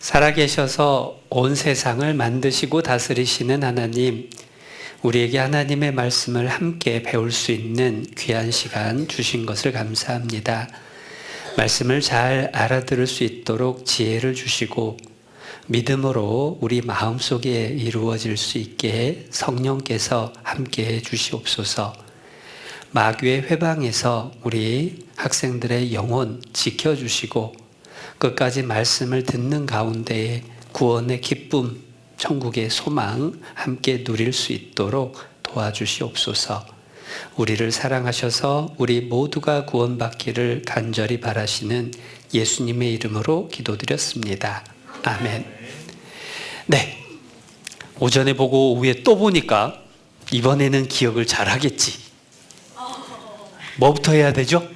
살아계셔서 온 세상을 만드시고 다스리시는 하나님, 우리에게 하나님의 말씀을 함께 배울 수 있는 귀한 시간 주신 것을 감사합니다. 말씀을 잘 알아들을 수 있도록 지혜를 주시고 믿음으로 우리 마음속에 이루어질 수 있게 성령께서 함께해 주시옵소서. 마귀의 회방에서 우리 학생들의 영혼 지켜주시고 끝까지 말씀을 듣는 가운데에 구원의 기쁨, 천국의 소망 함께 누릴 수 있도록 도와주시옵소서. 우리를 사랑하셔서 우리 모두가 구원받기를 간절히 바라시는 예수님의 이름으로 기도드렸습니다. 아멘. 네, 오전에 보고 오후에 또 보니까 이번에는 기억을 잘 하겠지. 뭐부터 해야 되죠?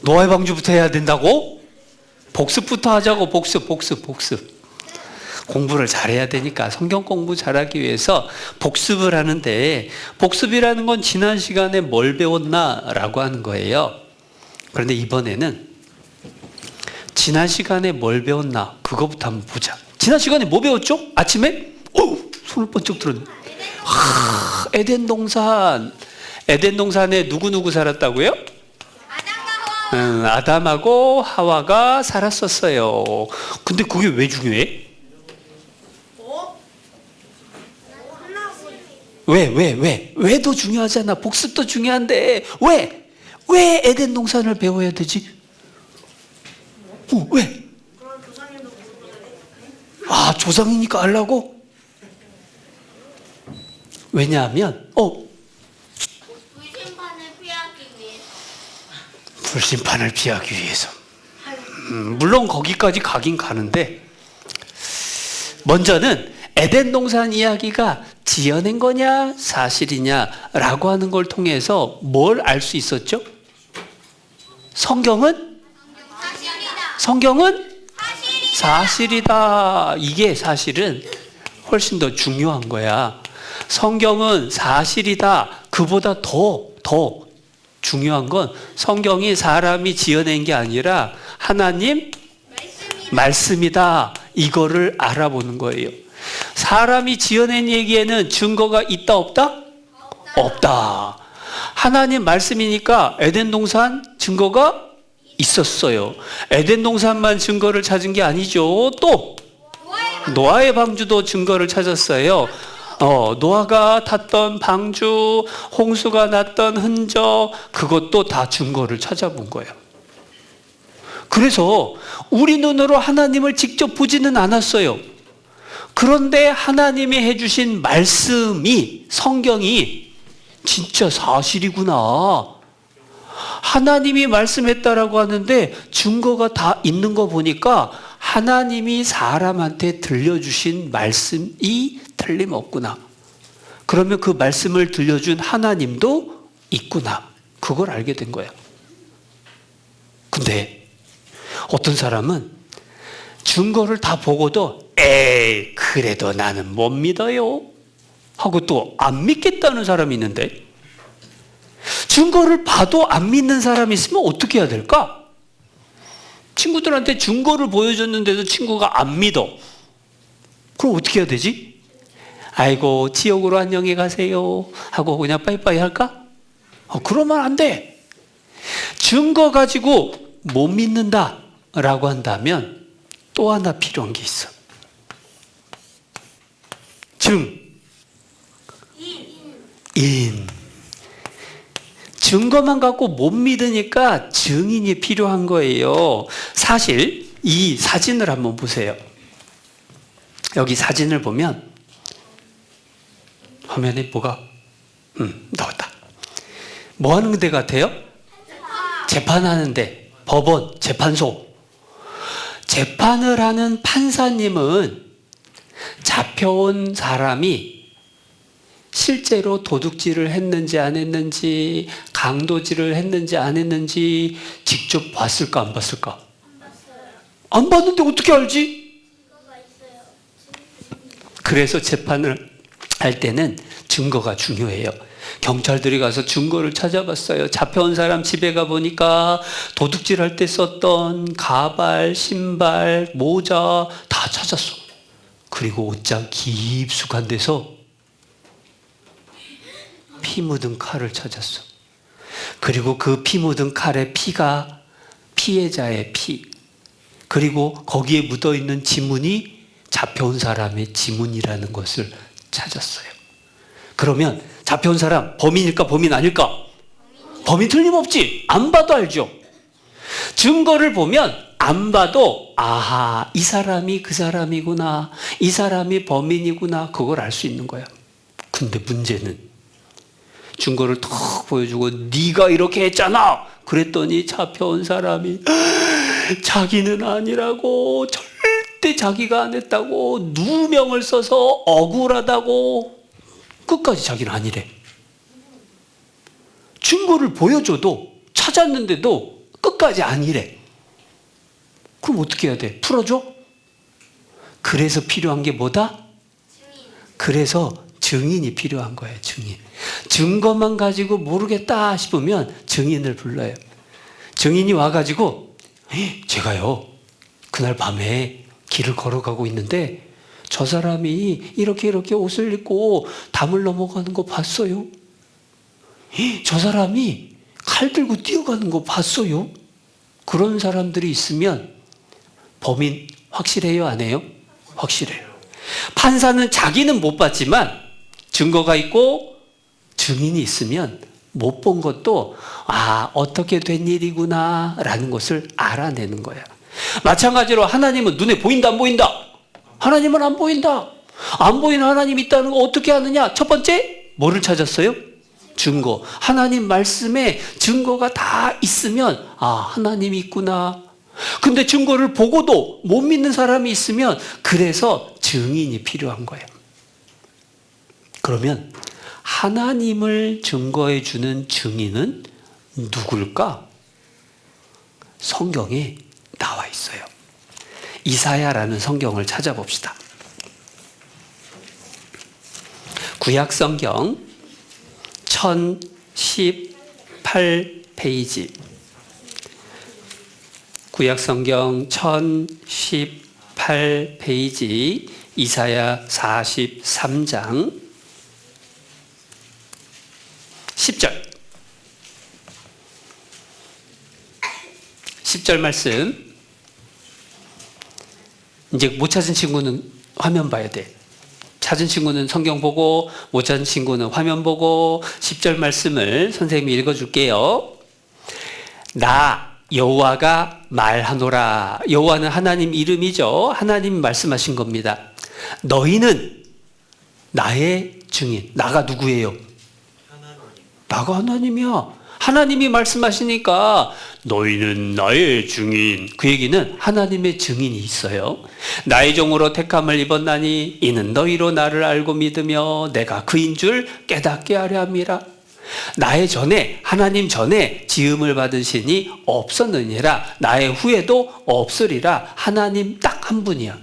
노아의 방주부터 해야 된다고? 복습부터 하자고. 복습. 공부를 잘해야 되니까 성경 공부 잘하기 위해서 복습을 하는데, 복습이라는 건 지난 시간에 뭘 배웠나 라고 하는 거예요. 그런데 이번에는 지난 시간에 뭘 배웠나 그거부터 한번 보자. 지난 시간에 뭐 배웠죠? 아침에? 손을 번쩍 들었네. 에덴 동산. 에덴 동산에 누구 살았다고요? 아담하고 하와가 살았었어요. 근데 그게 왜 중요해? 왜도 중요하잖아. 복습도 중요한데 왜 에덴 동산을 배워야 되지? 왜? 조상이니까 알라고? 왜냐하면 불심판을 피하기 위해서. 물론 거기까지 가긴 가는데, 먼저는 에덴 동산 이야기가 지어낸 거냐 사실이냐라고 하는 걸 통해서 뭘 알 수 있었죠? 성경은 사실이다. 이게 사실은 훨씬 더 중요한 거야. 성경은 사실이다. 그보다 더 중요한 건 성경이 사람이 지어낸 게 아니라 하나님 말씀이다. 이거를 알아보는 거예요. 사람이 지어낸 얘기에는 증거가 있다 없다? 없다. 하나님 말씀이니까 에덴 동산 증거가 있었어요. 에덴 동산만 증거를 찾은 게 아니죠. 또 노아의 방주도 증거를 찾았어요. 노아가 탔던 방주, 홍수가 났던 흔적, 그것도 다 증거를 찾아본 거예요. 그래서 우리 눈으로 하나님을 직접 보지는 않았어요. 그런데 하나님이 해주신 말씀이, 성경이 진짜 사실이구나. 하나님이 말씀했다라고 하는데 증거가 다 있는 거 보니까 하나님이 사람한테 들려주신 말씀이 틀림없구나. 그러면 그 말씀을 들려준 하나님도 있구나. 그걸 알게 된 거예요. 근데 어떤 사람은 증거를 다 보고도 그래도 나는 못 믿어요 하고 또 안 믿겠다는 사람이 있는데, 증거를 봐도 안 믿는 사람이 있으면 어떻게 해야 될까? 친구들한테 증거를 보여줬는데도 친구가 안 믿어. 그럼 어떻게 해야 되지? 아이고 지옥으로 안녕히 가세요 하고 그냥 빠이빠이 할까? 그러면 안 돼. 증거 가지고 못 믿는다 라고 한다면 또 하나 필요한 게 있어. 인. 증거만 갖고 못 믿으니까 증인이 필요한 거예요. 사실 이 사진을 한번 보세요. 여기 사진을 보면 화면에 뭐가 나왔다. 뭐 하는 데 같아요? 재판하는데, 법원, 재판소. 재판을 하는 판사님은 잡혀온 사람이 실제로 도둑질을 했는지 안 했는지, 강도질을 했는지 안 했는지 직접 봤을까 안 봤을까? 안 봤는데 어떻게 알지? 그래서 재판을 할 때는 증거가 중요해요. 경찰들이 가서 증거를 찾아봤어요. 잡혀온 사람 집에 가보니까 도둑질할 때 썼던 가발, 신발, 모자 다 찾았어. 그리고 옷장 깊숙한 데서 피 묻은 칼을 찾았어. 그리고 그 피 묻은 칼의 피가 피해자의 피, 그리고 거기에 묻어있는 지문이 잡혀온 사람의 지문이라는 것을 찾았어요. 그러면 잡혀온 사람 범인일까 범인 아닐까? 범인 틀림없지. 안 봐도 알죠. 증거를 보면 안 봐도 아하, 이 사람이 그 사람이구나, 이 사람이 범인이구나, 그걸 알 수 있는 거야. 근데 문제는 증거를 탁 보여주고 네가 이렇게 했잖아 그랬더니 잡혀온 사람이 자기는 아니라고, 절대 자기가 안 했다고, 누명을 써서 억울하다고, 끝까지 자기는 아니래. 증거를 보여줘도, 찾았는데도 끝까지 아니래. 그럼 어떻게 해야 돼? 풀어줘? 그래서 필요한 게 뭐다? 그래서 증인이 필요한 거예요. 증인. 증거만 가지고 모르겠다 싶으면 증인을 불러요. 증인이 와가지고 제가요 그날 밤에 길을 걸어가고 있는데 저 사람이 이렇게 옷을 입고 담을 넘어가는 거 봤어요. 저 사람이 칼 들고 뛰어가는 거 봤어요. 그런 사람들이 있으면 범인 확실해요, 안 해요? 확실해요. 판사는 자기는 못 봤지만 증거가 있고 증인이 있으면 못 본 것도 어떻게 된 일이구나 라는 것을 알아내는 거야. 마찬가지로 하나님은 눈에 보인다 안 보인다? 하나님은 안 보인다. 안 보이는 하나님이 있다는 거 어떻게 아느냐? 첫 번째 뭐를 찾았어요? 증거. 하나님 말씀에 증거가 다 있으면 하나님이 있구나. 근데 증거를 보고도 못 믿는 사람이 있으면 그래서 증인이 필요한 거예요. 그러면 하나님을 증거해 주는 증인은 누굴까? 성경에 나와 있어요. 이사야라는 성경을 찾아봅시다. 구약 성경 1018페이지. 구약 성경 1018페이지 이사야 43장 10절. 10절 말씀. 이제 못 찾은 친구는 화면 봐야 돼. 찾은 친구는 성경 보고, 못 찾은 친구는 화면 보고 10절 말씀을 선생님이 읽어줄게요. 나 여호와가 말하노라. 여호와는 하나님 이름이죠. 하나님이 말씀하신 겁니다. 너희는 나의 증인. 나가 누구예요? 나가 하나님이야. 하나님이 말씀하시니까 너희는 나의 증인. 그 얘기는 하나님의 증인이 있어요. 나의 종으로 택함을 입었나니 이는 너희로 나를 알고 믿으며 내가 그인 줄 깨닫게 하려 함이라. 나의 전에, 하나님 전에 지음을 받은 신이 없었느니라. 나의 후에도 없으리라. 하나님 딱 한 분이야.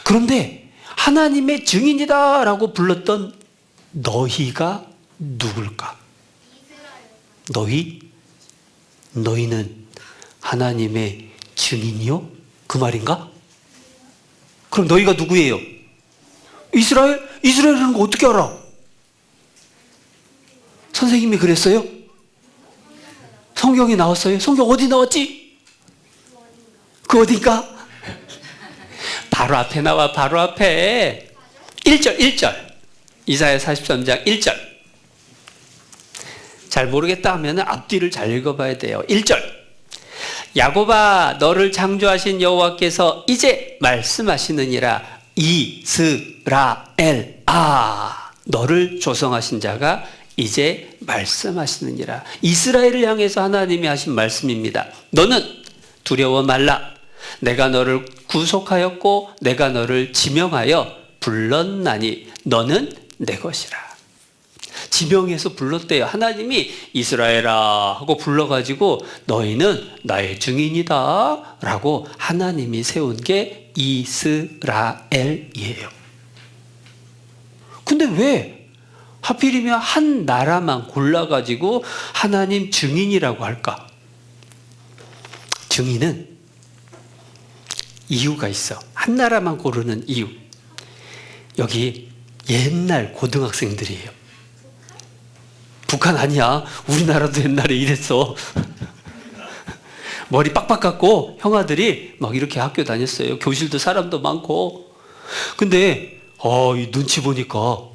그런데 하나님의 증인이다 라고 불렀던 너희가 누굴까? 너희는 하나님의 증인이요? 그 말인가? 그럼 너희가 누구예요? 이스라엘? 이스라엘이라는 거 어떻게 알아? 선생님이 그랬어요? 성경에 나왔어요? 성경 어디 나왔지? 그 어딘가? 바로 앞에 나와. 바로 앞에 1절 이사야 43장 1절. 잘 모르겠다 하면 앞뒤를 잘 읽어봐야 돼요. 1절. 야곱아 너를 창조하신 여호와께서 이제 말씀하시느니라. 이스라엘 너를 조성하신 자가 이제 말씀하시느니라. 이스라엘을 향해서 하나님이 하신 말씀입니다. 너는 두려워 말라. 내가 너를 구속하였고 내가 너를 지명하여 불렀나니 너는 내 것이라. 지명해서 불렀대요. 하나님이 이스라엘아 하고 불러가지고 너희는 나의 증인이다 라고 하나님이 세운 게 이스라엘이에요. 근데 왜 하필이면 한 나라만 골라가지고 하나님 증인이라고 할까? 증인은 이유가 있어. 한 나라만 고르는 이유. 여기 옛날 고등학생들이에요. 북한 아니야. 우리나라도 옛날에 이랬어. 머리 빡빡 깎고 형아들이 막 이렇게 학교 다녔어요. 교실도 사람도 많고. 근데 이 눈치 보니까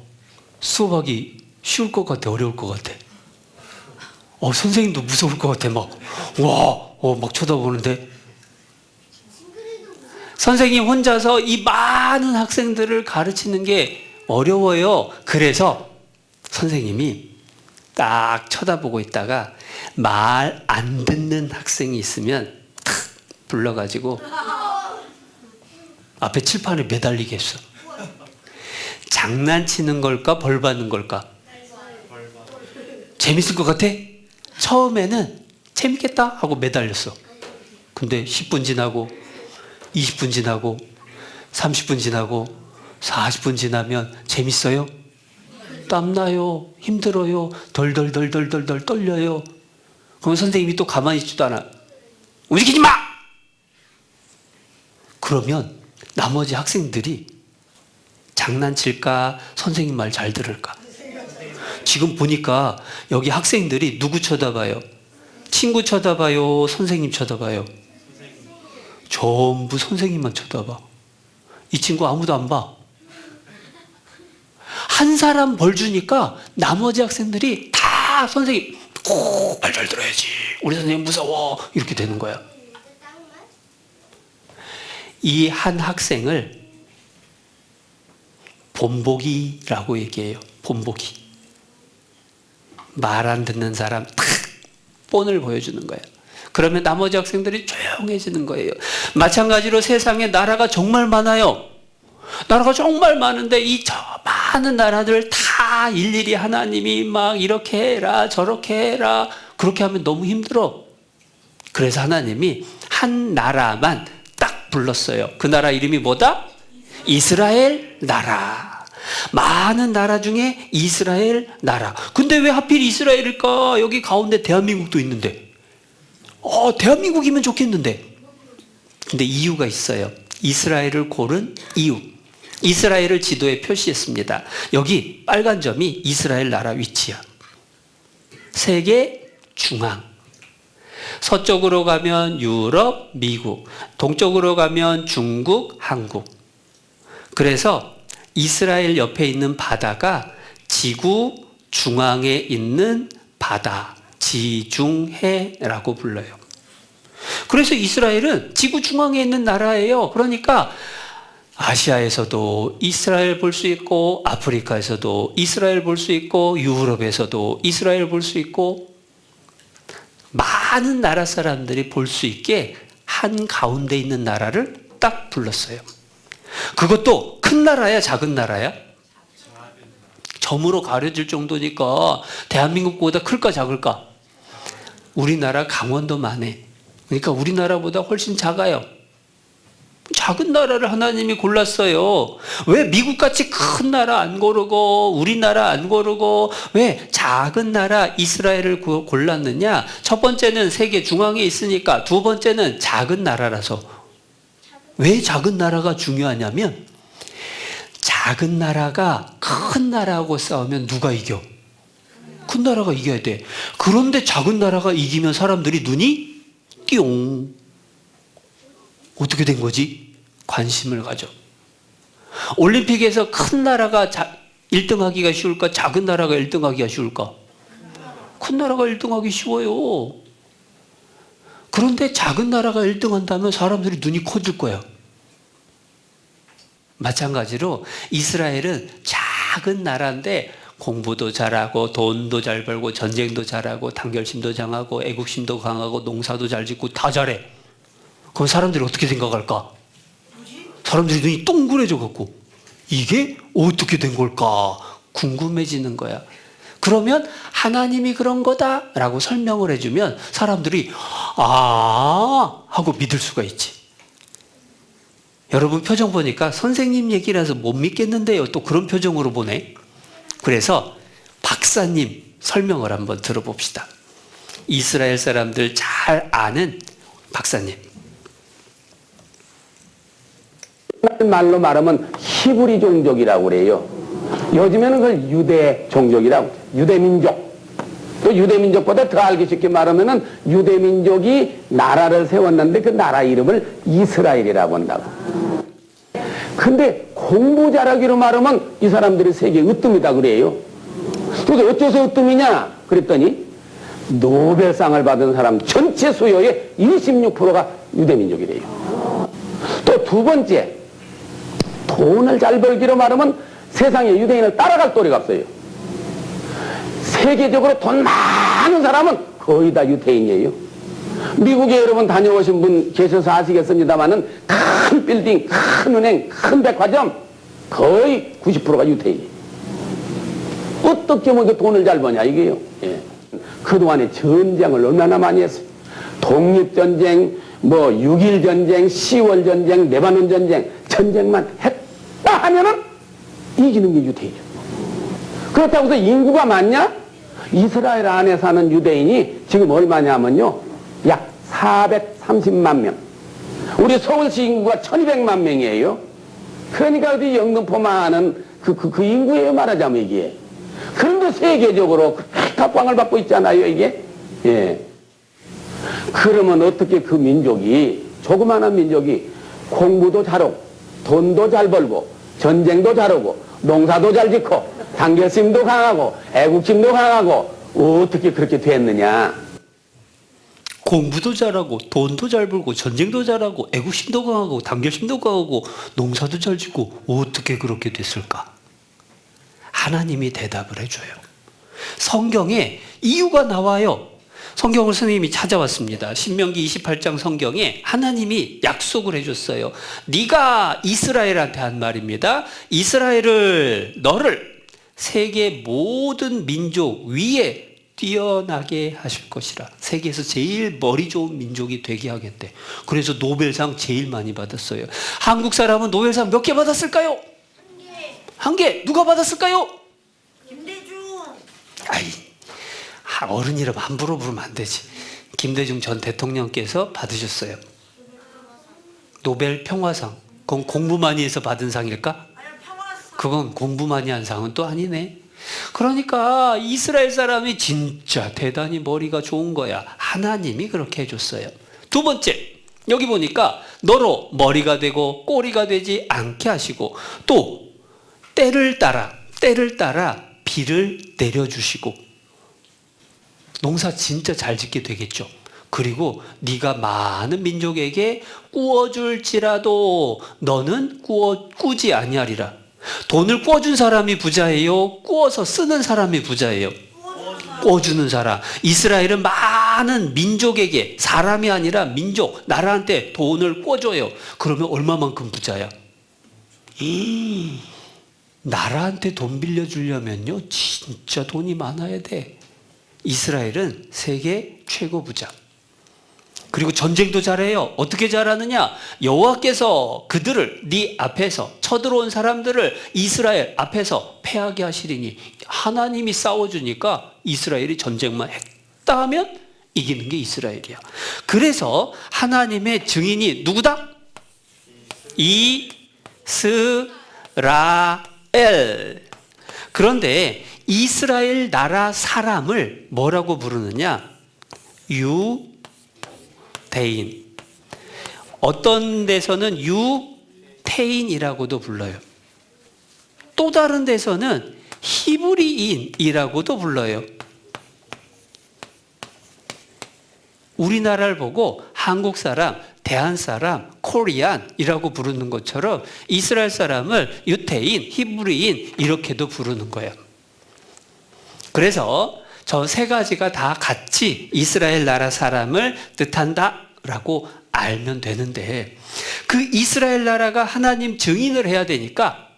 수업하기 쉬울 것 같아, 어려울 것 같아? 선생님도 무서울 것 같아. 막 쳐다보는데 선생님 혼자서 이 많은 학생들을 가르치는 게 어려워요. 그래서 선생님이 딱 쳐다보고 있다가 말 안 듣는 학생이 있으면 탁 불러가지고 앞에 칠판에 매달리게 했어. 장난치는 걸까? 벌 받는 걸까? 재밌을 것 같아? 처음에는 재밌겠다 하고 매달렸어. 근데 10분 지나고 20분 지나고 30분 지나고 40분 지나면 재밌어요? 땀나요? 힘들어요? 덜덜덜덜덜 떨려요? 그러면 선생님이 또 가만히 있지도 않아. 움직이지 마! 그러면 나머지 학생들이 장난칠까? 선생님 말 잘 들을까? 지금 보니까 여기 학생들이 누구 쳐다봐요? 친구 쳐다봐요? 선생님 쳐다봐요? 전부 선생님만 쳐다봐. 이 친구 아무도 안 봐. 한 사람 벌 주니까 나머지 학생들이 다 선생님 꼭 말 잘 들어야지. 우리 선생님 무서워. 이렇게 되는 거야. 이 한 학생을 본보기라고 얘기해요. 본보기. 말 안 듣는 사람 탁 본을 보여주는 거예요. 그러면 나머지 학생들이 조용해지는 거예요. 마찬가지로 세상에 나라가 정말 많아요. 나라가 정말 많은데 이 저 많은 나라들 다 일일이 하나님이 막 이렇게 해라 저렇게 해라 그렇게 하면 너무 힘들어. 그래서 하나님이 한 나라만 딱 불렀어요. 그 나라 이름이 뭐다? 이스라엘 나라. 많은 나라 중에 이스라엘 나라. 근데 왜 하필 이스라엘일까? 여기 가운데 대한민국도 있는데. 대한민국이면 좋겠는데. 근데 이유가 있어요. 이스라엘을 고른 이유. 이스라엘을 지도에 표시했습니다. 여기 빨간 점이 이스라엘 나라 위치야. 세계 중앙. 서쪽으로 가면 유럽, 미국. 동쪽으로 가면 중국, 한국. 그래서 이스라엘 옆에 있는 바다가 지구 중앙에 있는 바다, 지중해라고 불러요. 그래서 이스라엘은 지구 중앙에 있는 나라예요. 그러니까 아시아에서도 이스라엘 볼 수 있고, 아프리카에서도 이스라엘 볼 수 있고, 유럽에서도 이스라엘 볼 수 있고, 많은 나라 사람들이 볼 수 있게 한 가운데 있는 나라를 딱 불렀어요. 그것도 큰 나라야, 작은 나라야? 점으로 가려질 정도니까 대한민국보다 클까, 작을까? 우리나라 강원도만 해. 그러니까 우리나라보다 훨씬 작아요. 작은 나라를 하나님이 골랐어요. 왜 미국같이 큰 나라 안 고르고 우리나라 안 고르고 왜 작은 나라 이스라엘을 골랐느냐? 첫 번째는 세계 중앙에 있으니까, 두 번째는 작은 나라라서. 왜 작은 나라가 중요하냐면 작은 나라가 큰 나라하고 싸우면 누가 이겨? 큰 나라가 이겨야 돼. 그런데 작은 나라가 이기면 사람들이 눈이 띠용. 어떻게 된 거지? 관심을 가져. 올림픽에서 큰 나라가 1등 하기가 쉬울까? 작은 나라가 1등 하기가 쉬울까? 큰 나라가 1등 하기 쉬워요. 그런데 작은 나라가 1등 한다면 사람들이 눈이 커질 거야. 마찬가지로 이스라엘은 작은 나라인데 공부도 잘하고 돈도 잘 벌고 전쟁도 잘하고 단결심도 강하고 애국심도 강하고 농사도 잘 짓고 다 잘해. 그럼 사람들이 어떻게 생각할까? 사람들이 눈이 동그래져 갖고 이게 어떻게 된 걸까? 궁금해지는 거야. 그러면 하나님이 그런 거다라고 설명을 해주면 사람들이 하고 믿을 수가 있지. 여러분 표정 보니까 선생님 얘기라서 못 믿겠는데요. 또 그런 표정으로 보네. 그래서 박사님 설명을 한번 들어봅시다. 이스라엘 사람들 잘 아는 박사님. 말로 말하면 히브리 종족이라고 그래요. 요즘에는 그걸 유대 종족이라고, 유대 민족. 또 유대 민족보다 더 알기 쉽게 말하면은 유대 민족이 나라를 세웠는데 그 나라 이름을 이스라엘이라고 한다고. 근데 공부 잘하기로 말하면 이 사람들이 세계 으뜸이다 그래요. 그래서 어째서 으뜸이냐 그랬더니 노벨상을 받은 사람 전체 수요의 26%가 유대 민족이래요. 또 두 번째, 돈을 잘 벌기로 말하면 세상에 유대인을 따라갈 도리가 없어요. 세계적으로 돈 많은 사람은 거의 다 유대인이에요. 미국에 여러분 다녀오신 분 계셔서 아시겠습니다만은 큰 빌딩, 큰 은행, 큰 백화점 거의 90%가 유대인이에요. 어떻게 뭐 그 돈을 잘 버냐 이게요. 예. 그동안에 전쟁을 얼마나 많이 했어요. 독립전쟁, 뭐 6.1 전쟁, 10월 전쟁, 레바논 전쟁, 전쟁만 했다 하면은 이기는 게 유대인이에요. 그렇다고 해서 인구가 많냐? 이스라엘 안에 사는 유대인이 지금 얼마냐면요, 약 430만 명. 우리 서울시 인구가 1200만 명이에요. 그러니까 어디 영등포만은 그 인구예요, 말하자면 이게. 그런데 세계적으로 각광을 받고 있잖아요, 이게. 예. 그러면 어떻게 그 민족이, 조그마한 민족이 공부도 잘하고, 돈도 잘 벌고, 전쟁도 잘하고, 농사도 잘 짓고, 단결심도 강하고, 애국심도 강하고, 어떻게 그렇게 됐느냐. 공부도 잘하고 돈도 잘 벌고 전쟁도 잘하고 애국심도 강하고 단결심도 강하고 농사도 잘 짓고 어떻게 그렇게 됐을까? 하나님이 대답을 해줘요. 성경에 이유가 나와요. 성경을 선생님이 찾아왔습니다. 신명기 28장 성경에 하나님이 약속을 해줬어요. 네가 이스라엘한테 한 말입니다. 이스라엘을, 너를 세계 모든 민족 위에 뛰어나게 하실 것이라. 세계에서 제일 머리 좋은 민족이 되게 하겠대. 그래서 노벨상 제일 많이 받았어요. 한국 사람은 노벨상 몇 개 받았을까요? 한 개. 누가 받았을까요? 김대중. 아이, 어른 이름 함부로 부르면 안 되지. 김대중 전 대통령께서 받으셨어요. 노벨 평화상. 그건 공부 많이 해서 받은 상일까? 그건 공부 많이 한 상은 또 아니네. 그러니까 이스라엘 사람이 진짜 대단히 머리가 좋은 거야. 하나님이 그렇게 해줬어요. 두 번째, 여기 보니까 너로 머리가 되고 꼬리가 되지 않게 하시고, 또 때를 따라 비를 내려주시고, 농사 진짜 잘 짓게 되겠죠. 그리고 네가 많은 민족에게 꾸어줄지라도 너는 꾸지 아니하리라. 돈을 꾸어준 사람이 부자예요? 꾸어서 쓰는 사람이 부자예요? 꾸어주는 사람. 이스라엘은 많은 민족에게, 사람이 아니라 민족, 나라한테 돈을 꾸어줘요. 그러면 얼마만큼 부자야? 나라한테 돈 빌려주려면요 진짜 돈이 많아야 돼. 이스라엘은 세계 최고 부자. 그리고 전쟁도 잘해요. 어떻게 잘하느냐? 여호와께서 그들을 네 앞에서 쳐들어온 사람들을 이스라엘 앞에서 패하게 하시리니, 하나님이 싸워주니까 이스라엘이 전쟁만 했다 하면 이기는 게 이스라엘이야. 그래서 하나님의 증인이 누구다? 이스라엘. 그런데 이스라엘 나라 사람을 뭐라고 부르느냐? 유대인. 어떤 데서는 유태인이라고도 불러요. 또 다른 데서는 히브리인이라고도 불러요. 우리나라를 보고 한국 사람, 대한 사람, 코리안이라고 부르는 것처럼 이스라엘 사람을 유태인, 히브리인 이렇게도 부르는 거예요. 그래서 저 세 가지가 다 같이 이스라엘 나라 사람을 뜻한다라고 알면 되는데, 그 이스라엘 나라가 하나님 증인을 해야 되니까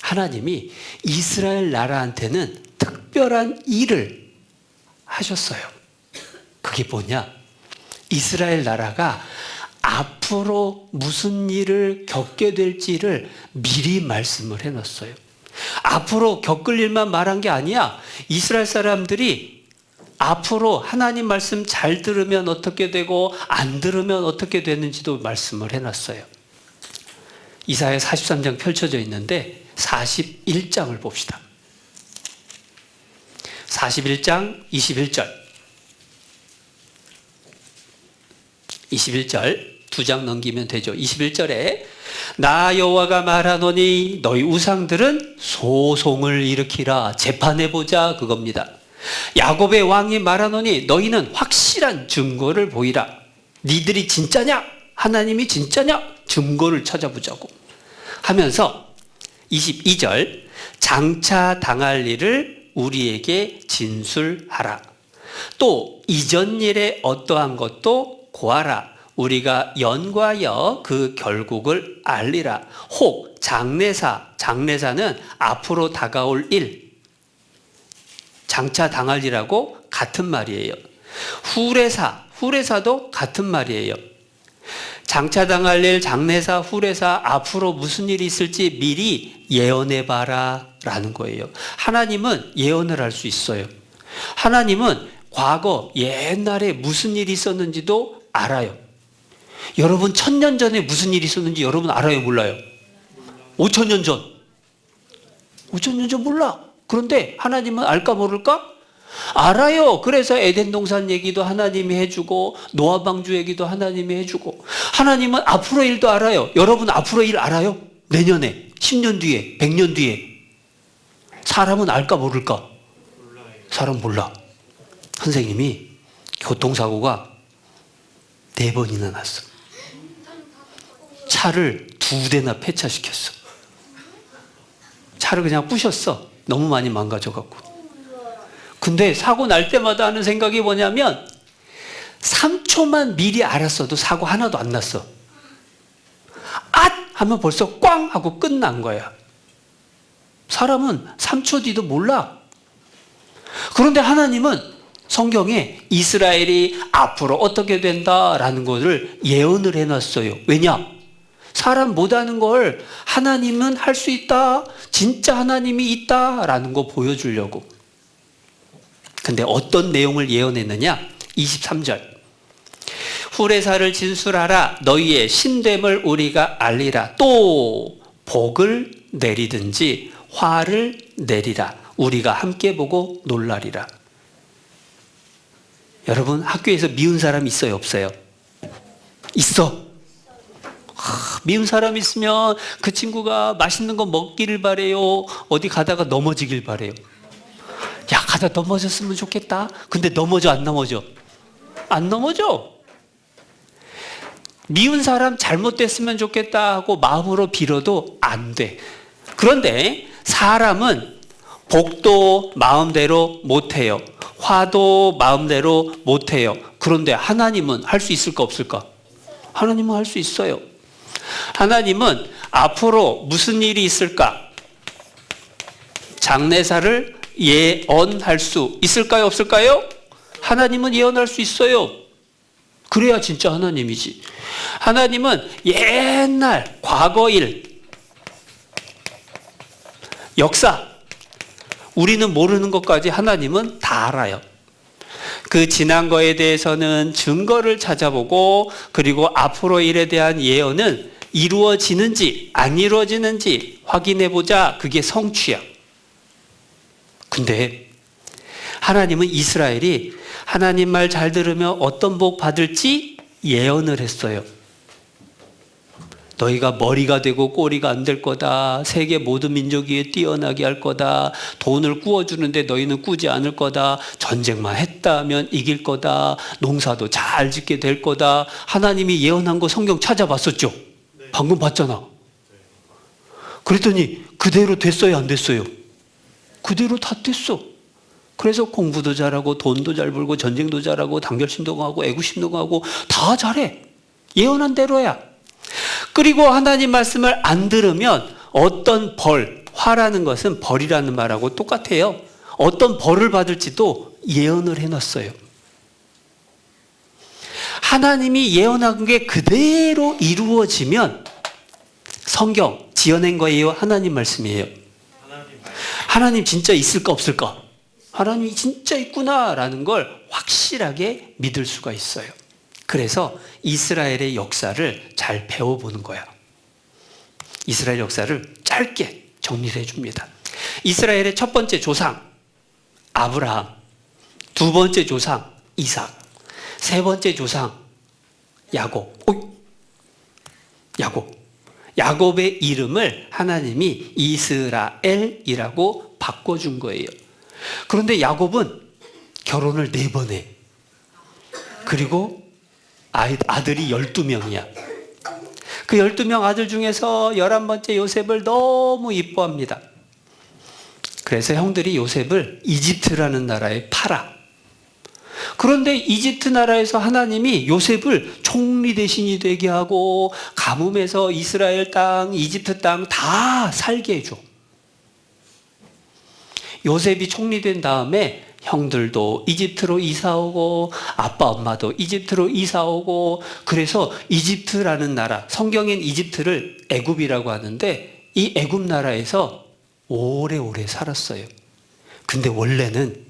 하나님이 이스라엘 나라한테는 특별한 일을 하셨어요. 그게 뭐냐? 이스라엘 나라가 앞으로 무슨 일을 겪게 될지를 미리 말씀을 해놨어요. 앞으로 겪을 일만 말한 게 아니야. 이스라엘 사람들이 앞으로 하나님 말씀 잘 들으면 어떻게 되고 안 들으면 어떻게 되는지도 말씀을 해놨어요. 이사야 43장 펼쳐져 있는데 41장을 봅시다. 41장 21절. 21절 두 장 넘기면 되죠. 21절에 나 여호와가 말하노니 너희 우상들은 소송을 일으키라 재판해보자 그겁니다. 야곱의 왕이 말하노니 너희는 확실한 증거를 보이라. 니들이 진짜냐? 하나님이 진짜냐? 증거를 찾아보자고 하면서 22절 장차 당할 일을 우리에게 진술하라. 또 이전 일에 어떠한 것도 고하라. 우리가 연과여 그 결국을 알리라. 혹 장래사는 앞으로 다가올 일, 장차 당할 일하고 같은 말이에요. 후레사도 같은 말이에요. 장차 당할 일, 장래사, 후레사, 앞으로 무슨 일이 있을지 미리 예언해봐라 라는 거예요. 하나님은 예언을 할 수 있어요. 하나님은 과거 옛날에 무슨 일이 있었는지도 알아요. 여러분 1000년 전에 무슨 일이 있었는지 여러분 알아요? 몰라요? 5000년 전. 5000년 전 몰라. 그런데 하나님은 알까 모를까? 알아요. 그래서 에덴 동산 얘기도 하나님이 해주고 노아 방주 얘기도 하나님이 해주고 하나님은 앞으로 일도 알아요. 여러분 앞으로 일 알아요? 내년에 10년 뒤에 100년 뒤에 사람은 알까 모를까? 사람 몰라. 선생님이 교통사고가 4번이나 났어. 차를 2대나 폐차시켰어. 차를 그냥 부셨어. 너무 많이 망가져갖고. 근데 사고 날 때마다 하는 생각이 뭐냐면 3초만 미리 알았어도 사고 하나도 안 났어. 앗! 하면 벌써 꽝! 하고 끝난 거야. 사람은 3초 뒤도 몰라. 그런데 하나님은 성경에 이스라엘이 앞으로 어떻게 된다라는 것을 예언을 해놨어요. 왜냐? 사람 못하는 걸 하나님은 할 수 있다. 진짜 하나님이 있다라는 거 보여주려고. 근데 어떤 내용을 예언했느냐? 23절. 후레사를 진술하라. 너희의 신됨을 우리가 알리라. 또 복을 내리든지 화를 내리라. 우리가 함께 보고 놀라리라. 여러분 학교에서 미운 사람 있어요? 없어요? 있어. 미운 사람 있으면 그 친구가 맛있는 거 먹기를 바래요. 어디 가다가 넘어지길 바래요. 야, 가다 넘어졌으면 좋겠다. 근데 넘어져 안 넘어져? 안 넘어져. 미운 사람 잘못됐으면 좋겠다 하고 마음으로 빌어도 안 돼. 그런데 사람은 복도 마음대로 못해요. 화도 마음대로 못해요. 그런데 하나님은 할 수 있을까 없을까? 하나님은 할 수 있어요. 하나님은 앞으로 무슨 일이 있을까? 장래사를 예언할 수 있을까요? 없을까요? 하나님은 예언할 수 있어요. 그래야 진짜 하나님이지. 하나님은 옛날 과거일, 역사, 우리는 모르는 것까지 하나님은 다 알아요. 그 지난 거에 대해서는 증거를 찾아보고 그리고 앞으로 일에 대한 예언은 이루어지는지 안 이루어지는지 확인해보자. 그게 성취야. 근데 하나님은 이스라엘이 하나님 말 잘 들으면 어떤 복 받을지 예언을 했어요. 너희가 머리가 되고 꼬리가 안 될 거다. 세계 모든 민족 위에 뛰어나게 할 거다. 돈을 구워주는데 너희는 꾸지 않을 거다. 전쟁만 했다면 이길 거다. 농사도 잘 짓게 될 거다. 하나님이 예언한 거 성경 찾아봤었죠? 네. 방금 봤잖아. 그랬더니 그대로 됐어요? 안 됐어요? 그대로 다 됐어. 그래서 공부도 잘하고 돈도 잘 벌고 전쟁도 잘하고 단결심도 강하고 애구심도 강하고 다 잘해. 예언한 대로야. 그리고 하나님 말씀을 안 들으면 어떤 벌, 화라는 것은 벌이라는 말하고 똑같아요. 어떤 벌을 받을지도 예언을 해놨어요. 하나님이 예언한 게 그대로 이루어지면 성경 지어낸 거예요? 하나님 말씀이에요? 하나님 진짜 있을까 없을까? 하나님이 진짜 있구나라는 걸 확실하게 믿을 수가 있어요. 그래서 이스라엘의 역사를 잘 배워보는 거야. 이스라엘 역사를 짧게 정리를 해줍니다. 이스라엘의 첫 번째 조상 아브라함, 두 번째 조상 이삭, 세 번째 조상 야곱. 야곱의 이름을 하나님이 이스라엘이라고 바꿔준 거예요. 그런데 야곱은 결혼을 4번 해. 그리고 아들이 12명이야. 그 12명 아들 중에서 11번째 요셉을 너무 이뻐합니다. 그래서 형들이 요셉을 이집트라는 나라에 팔아. 그런데 이집트 나라에서 하나님이 요셉을 총리 대신이 되게 하고 가뭄에서 이스라엘 땅, 이집트 땅 다 살게 해줘. 요셉이 총리된 다음에 형들도 이집트로 이사오고 아빠 엄마도 이집트로 이사오고 그래서 이집트라는 나라, 성경엔 이집트를 애굽이라고 하는데 이 애굽 나라에서 오래오래 살았어요. 근데 원래는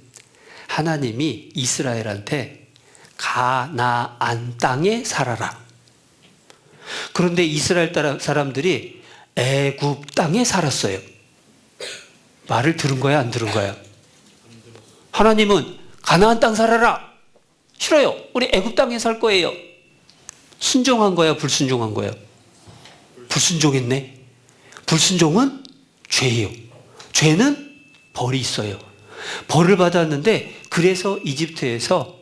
하나님이 이스라엘한테 가나안 땅에 살아라. 그런데 이스라엘 사람들이 애굽 땅에 살았어요. 말을 들은 거야, 안 들은 거야? 하나님은 가나안 땅 살아라. 싫어요. 우리 애굽 땅에 살 거예요. 순종한 거야, 불순종한 거야? 불순종했네. 불순종은 죄예요. 죄는 벌이 있어요. 벌을 받았는데 그래서 이집트에서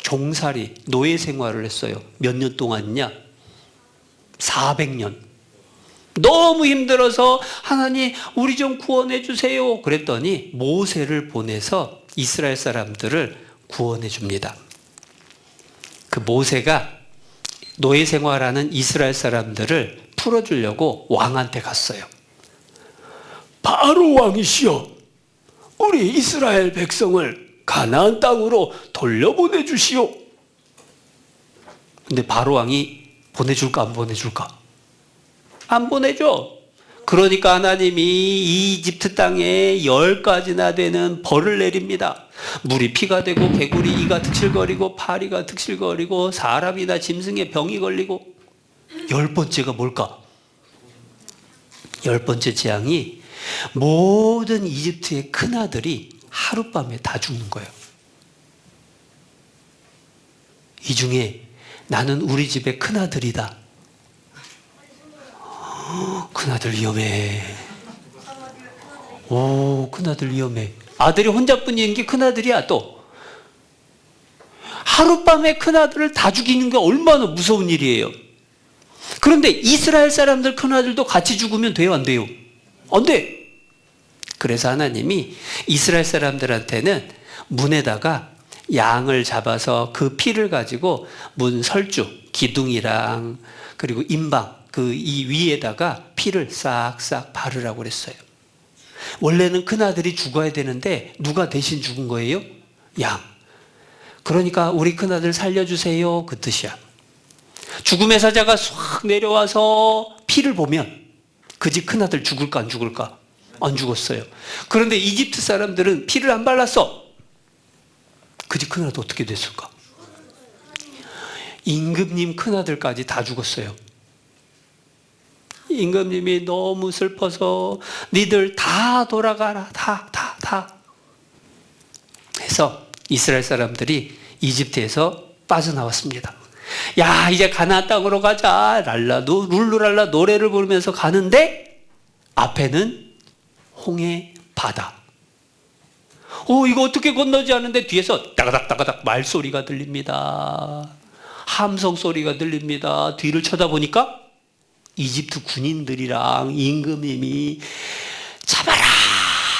종살이, 노예 생활을 했어요. 몇 년 동안이냐? 400년. 너무 힘들어서 하나님 우리 좀 구원해 주세요. 그랬더니 모세를 보내서 이스라엘 사람들을 구원해 줍니다. 그 모세가 노예 생활하는 이스라엘 사람들을 풀어주려고 왕한테 갔어요. 바로 왕이시여, 우리 이스라엘 백성을 가나안 땅으로 돌려보내 주시오. 근데 바로 왕이 보내줄까 안 보내줄까? 안 보내줘. 그러니까 하나님이 이집트 땅에 10가지나 되는 벌을 내립니다. 물이 피가 되고 개구리 이가 득실거리고 파리가 득실거리고 사람이나 짐승에 병이 걸리고 10번째가 뭘까? 10번째 재앙이 모든 이집트의 큰아들이 하룻밤에 다 죽는 거예요. 이 중에 나는 우리 집의 큰아들이다. 큰아들 위험해. 오, 큰아들 위험해. 아들이 혼자뿐인 게 큰아들이야. 또 하룻밤에 큰아들을 다 죽이는 게 얼마나 무서운 일이에요. 그런데 이스라엘 사람들 큰아들도 같이 죽으면 돼요, 안 돼요? 안 돼. 그래서 하나님이 이스라엘 사람들한테는 문에다가 양을 잡아서 그 피를 가지고 문 설주, 기둥이랑 그리고 임방 그 이 위에다가 피를 싹싹 바르라고 그랬어요. 원래는 큰아들이 죽어야 되는데 누가 대신 죽은 거예요? 양. 그러니까 우리 큰아들 살려주세요, 그 뜻이야. 죽음의 사자가 싹 내려와서 피를 보면 그 집 큰아들 죽을까 안 죽을까? 안 죽었어요. 그런데 이집트 사람들은 피를 안 발랐어. 그 집 큰아들 어떻게 됐을까? 임금님 큰아들까지 다 죽었어요. 임금님이 너무 슬퍼서 니들 다 돌아가라. 다. 해서 이스라엘 사람들이 이집트에서 빠져나왔습니다. 야, 이제 가나안 땅으로 가자. 룰루랄라 노래를 부르면서 가는데 앞에는 홍해 바다. 이거 어떻게 건너지 하는데 뒤에서 따가닥 말소리가 들립니다. 함성 소리가 들립니다. 뒤를 쳐다보니까 이집트 군인들이랑 임금님이 잡아라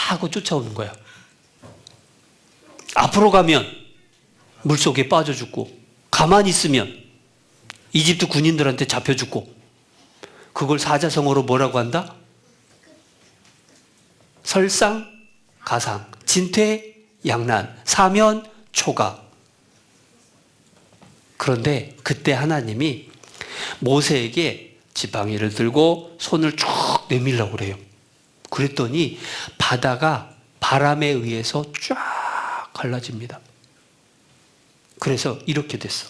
하고 쫓아오는 거야. 앞으로 가면 물속에 빠져 죽고 가만히 있으면 이집트 군인들한테 잡혀 죽고 그걸 사자성어로 뭐라고 한다? 설상가상, 진퇴양난, 사면초가. 그런데 그때 하나님이 모세에게 지팡이를 들고 손을 쭉 내밀라고 그래요. 그랬더니 바다가 바람에 의해서 쫙 갈라집니다. 그래서 이렇게 됐어.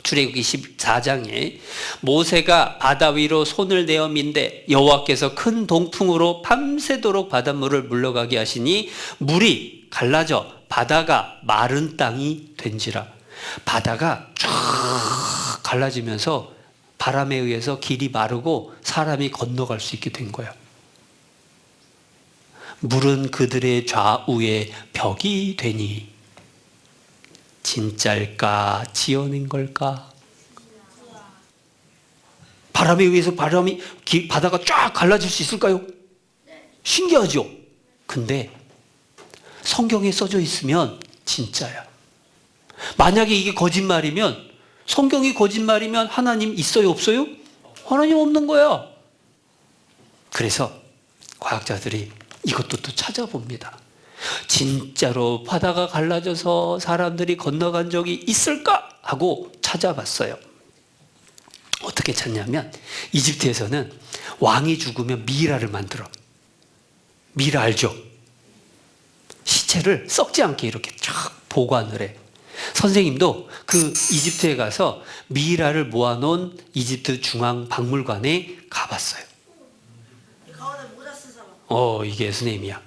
출애굽기 14장에 모세가 바다 위로 손을 내어 민대 여호와께서 큰 동풍으로 밤새도록 바닷물을 물러가게 하시니 물이 갈라져 바다가 마른 땅이 된지라. 바다가 쫙 갈라지면서 바람에 의해서 길이 마르고 사람이 건너갈 수 있게 된 거야. 물은 그들의 좌우에 벽이 되니 진짜일까 지어낸 걸까? 바람에 의해서 바다가 쫙 갈라질 수 있을까요? 신기하죠? 근데 성경에 써져 있으면 진짜야. 만약에 이게 거짓말이면, 성경이 거짓말이면 하나님 있어요 없어요? 하나님 없는 거야. 그래서 과학자들이 이것도 또 찾아봅니다. 진짜로 바다가 갈라져서 사람들이 건너간 적이 있을까? 하고 찾아봤어요. 어떻게 찾냐면 이집트에서는 왕이 죽으면 미이라를 만들어. 미이라 알죠? 시체를 썩지 않게 이렇게 쫙 보관을 해. 선생님도 그 이집트에 가서 미이라를 모아놓은 이집트 중앙박물관에 가봤어요. 이게 선생님이야.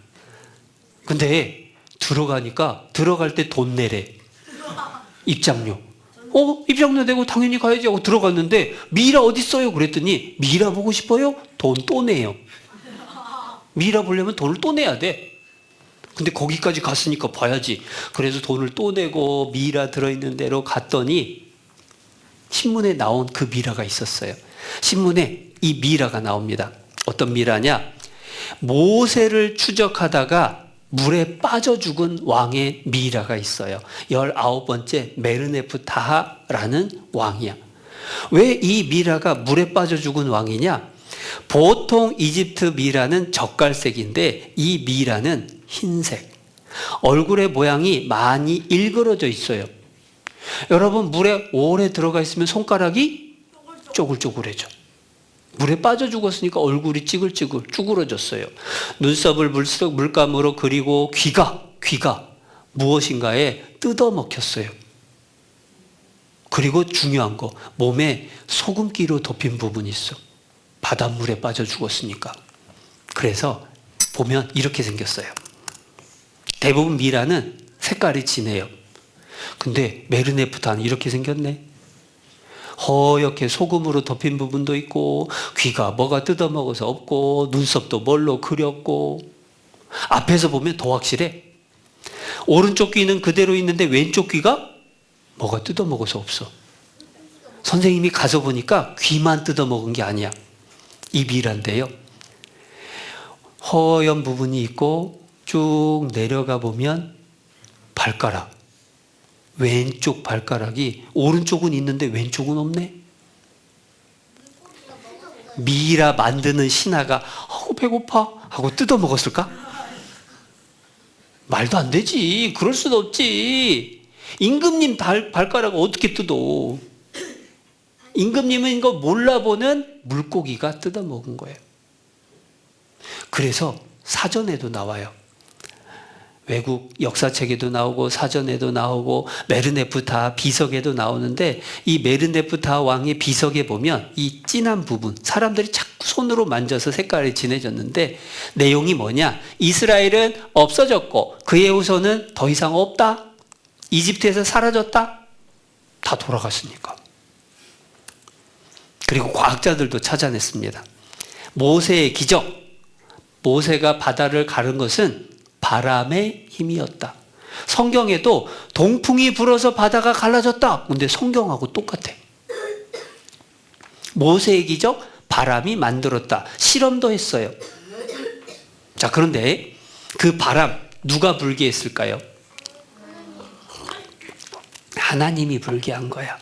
근데 들어가니까 들어갈 때 돈 내래. 입장료. 입장료 내고 당연히 가야지 하고 들어갔는데 미이라 어디 있어요? 그랬더니 미이라 보고 싶어요? 돈 또 내요. 미이라 보려면 돈을 또 내야 돼. 근데 거기까지 갔으니까 봐야지. 그래서 돈을 또 내고 미이라 들어있는 데로 갔더니 신문에 나온 그 미이라가 있었어요. 신문에 이 미이라가 나옵니다. 어떤 미이라냐? 모세를 추적하다가 물에 빠져 죽은 왕의 미이라가 있어요. 19번째 메르네프타하라는 왕이야. 왜 이 미이라가 물에 빠져 죽은 왕이냐? 보통 이집트 미이라는 젓갈색인데 이 미이라는 흰색. 얼굴의 모양이 많이 일그러져 있어요. 여러분 물에 오래 들어가 있으면 손가락이 쪼글쪼글해져. 물에 빠져 죽었으니까 얼굴이 찌글찌글 쭈그러졌어요. 눈썹을 물감으로 그리고 귀가 무엇인가에 뜯어먹혔어요. 그리고 중요한 거, 몸에 소금기로 덮인 부분이 있어. 바닷물에 빠져 죽었으니까. 그래서 보면 이렇게 생겼어요. 대부분 미이라는 색깔이 진해요. 근데 메르네프타는 이렇게 생겼네. 허옇게 소금으로 덮인 부분도 있고 귀가 뭐가 뜯어먹어서 없고 눈썹도 뭘로 그렸고 앞에서 보면 더 확실해. 오른쪽 귀는 그대로 있는데 왼쪽 귀가 뭐가 뜯어먹어서 없어. 선생님이 가서 보니까 귀만 뜯어먹은 게 아니야. 이 미이라인데요. 허연 부분이 있고 쭉 내려가 보면 발가락. 왼쪽 발가락이 오른쪽은 있는데 왼쪽은 없네. 미이라 만드는 신하가 배고파 하고 뜯어먹었을까? 말도 안 되지. 그럴 수도 없지. 임금님 발가락을 어떻게 뜯어? 임금님은 이거 몰라보는 물고기가 뜯어먹은 거예요. 그래서 사전에도 나와요. 외국 역사책에도 나오고 사전에도 나오고 메르네프타 비석에도 나오는데 이 메르네프타 왕의 비석에 보면 이 진한 부분, 사람들이 자꾸 손으로 만져서 색깔이 진해졌는데 내용이 뭐냐? 이스라엘은 없어졌고 그의 후손은 더 이상 없다. 이집트에서 사라졌다. 다 돌아갔으니까. 그리고 과학자들도 찾아냈습니다. 모세의 기적. 모세가 바다를 가른 것은 바람의 힘이었다. 성경에도 동풍이 불어서 바다가 갈라졌다. 근데 성경하고 똑같아. 모세의 기적, 바람이 만들었다. 실험도 했어요. 자, 그런데 그 바람 누가 불게 했을까요? 하나님이 불게 한 거야.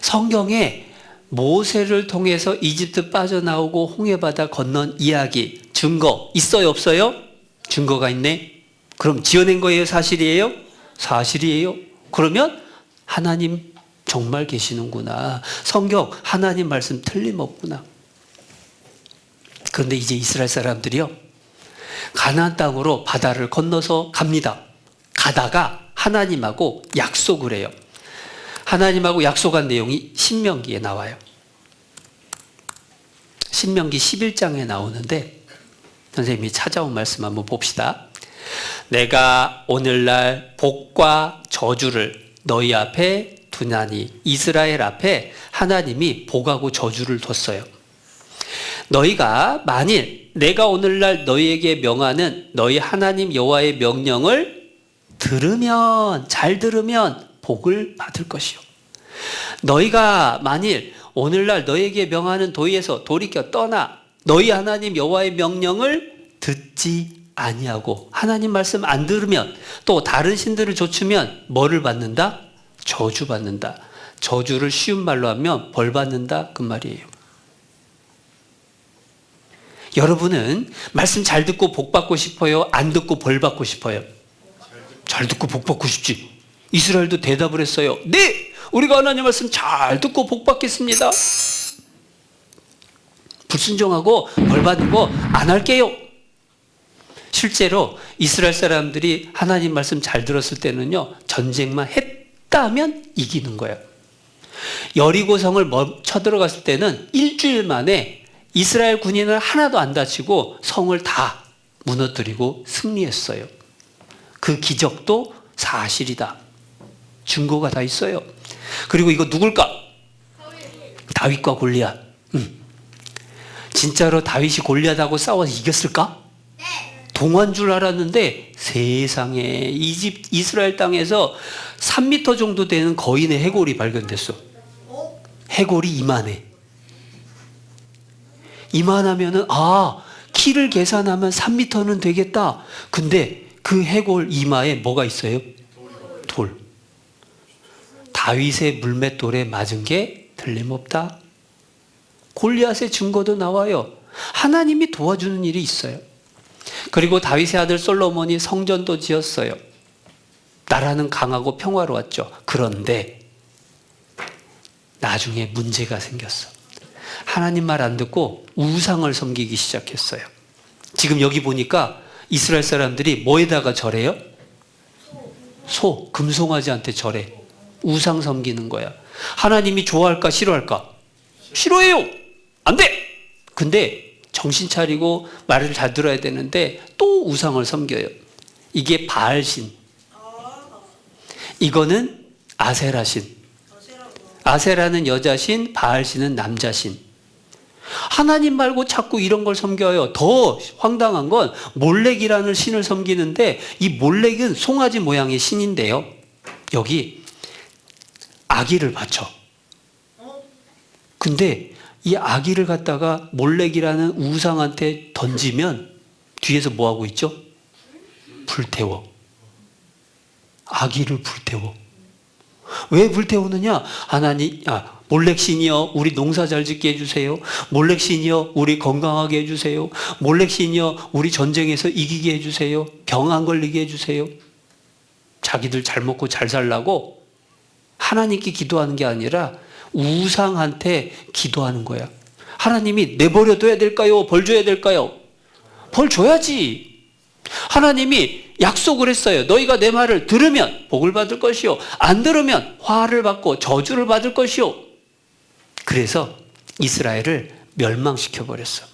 성경에 모세를 통해서 이집트 빠져나오고 홍해바다 건넌 이야기, 증거 있어요 없어요? 증거가 있네. 그럼 지어낸 거예요? 사실이에요? 사실이에요. 그러면 하나님 정말 계시는구나. 성경 하나님 말씀 틀림없구나. 그런데 이제 이스라엘 사람들이요, 가나안 땅으로 바다를 건너서 갑니다. 가다가 하나님하고 약속을 해요. 하나님하고 약속한 내용이 신명기에 나와요. 신명기 11장에 나오는데 선생님이 찾아온 말씀 한번 봅시다. 내가 오늘날 복과 저주를 너희 앞에 두나니, 이스라엘 앞에 하나님이 복하고 저주를 뒀어요. 너희가 만일 내가 오늘날 너희에게 명하는 너희 하나님 여호와의 명령을 들으면, 잘 들으면 복을 받을 것이요. 너희가 만일 오늘날 너희에게 명하는 도에서 돌이켜 떠나 너희 하나님 여호와의 명령을 듣지 아니하고 하나님 말씀 안 들으면, 또 다른 신들을 좇으면 뭐를 받는다? 저주 받는다. 저주를 쉬운 말로 하면 벌 받는다, 그 말이에요. 여러분은 말씀 잘 듣고 복 받고 싶어요? 안 듣고 벌 받고 싶어요? 잘 듣고 복 받고 싶지. 이스라엘도 대답을 했어요. 네! 우리가 하나님 말씀 잘 듣고 복 받겠습니다. 불순종하고 벌 받는 거 안 할게요. 실제로 이스라엘 사람들이 하나님 말씀 잘 들었을 때는요, 전쟁만 했다면 이기는 거예요. 여리고성을 쳐들어갔을 때는 일주일 만에 이스라엘 군인을 하나도 안 다치고 성을 다 무너뜨리고 승리했어요. 그 기적도 사실이다. 증거가 다 있어요. 그리고 이거 누굴까? 다윗과 골리앗. 진짜로 다윗이 골리앗하고 싸워서 이겼을까? 동화인 줄 알았는데 세상에 이스라엘 땅에서 3m 정도 되는 거인의 해골이 발견됐어. 해골이 이만해. 이만하면은 키를 계산하면 3m는 되겠다. 근데 그 해골 이마에 뭐가 있어요? 돌. 다윗의 물맷돌에 맞은 게 틀림없다. 골리앗의 증거도 나와요. 하나님이 도와주는 일이 있어요. 그리고 다윗의 아들 솔로몬이 성전도 지었어요. 나라는 강하고 평화로웠죠. 그런데 나중에 문제가 생겼어. 하나님 말 안 듣고 우상을 섬기기 시작했어요. 지금 여기 보니까 이스라엘 사람들이 뭐에다가 절해요? 소, 금송아지한테 절해. 우상 섬기는 거야. 하나님이 좋아할까 싫어할까? 싫어해요. 안 돼. 근데 정신 차리고 말을 잘 들어야 되는데 또 우상을 섬겨요. 이게 바알신. 이거는 아세라신. 아세라는 여자신, 바알신은 남자신. 하나님 말고 자꾸 이런 걸 섬겨요. 더 황당한 건 몰렉이라는 신을 섬기는데, 이 몰렉은 송아지 모양의 신인데요, 여기 아기를 바쳐. 근데 이 아기를 갖다가 몰렉이라는 우상한테 던지면 뒤에서 뭐 하고 있죠? 불태워. 아기를 불태워. 왜 불태우느냐? 몰렉 신이여 우리 농사 잘 짓게 해주세요. 몰렉 신이여 우리 건강하게 해주세요. 몰렉 신이여 우리 전쟁에서 이기게 해주세요. 병 안 걸리게 해주세요. 자기들 잘 먹고 잘 살라고 하나님께 기도하는 게 아니라 우상한테 기도하는 거야. 하나님이 내버려 둬야 될까요? 벌 줘야 될까요? 벌 줘야지. 하나님이 약속을 했어요. 너희가 내 말을 들으면 복을 받을 것이요, 안 들으면 화를 받고 저주를 받을 것이요. 그래서 이스라엘을 멸망시켜 버렸어.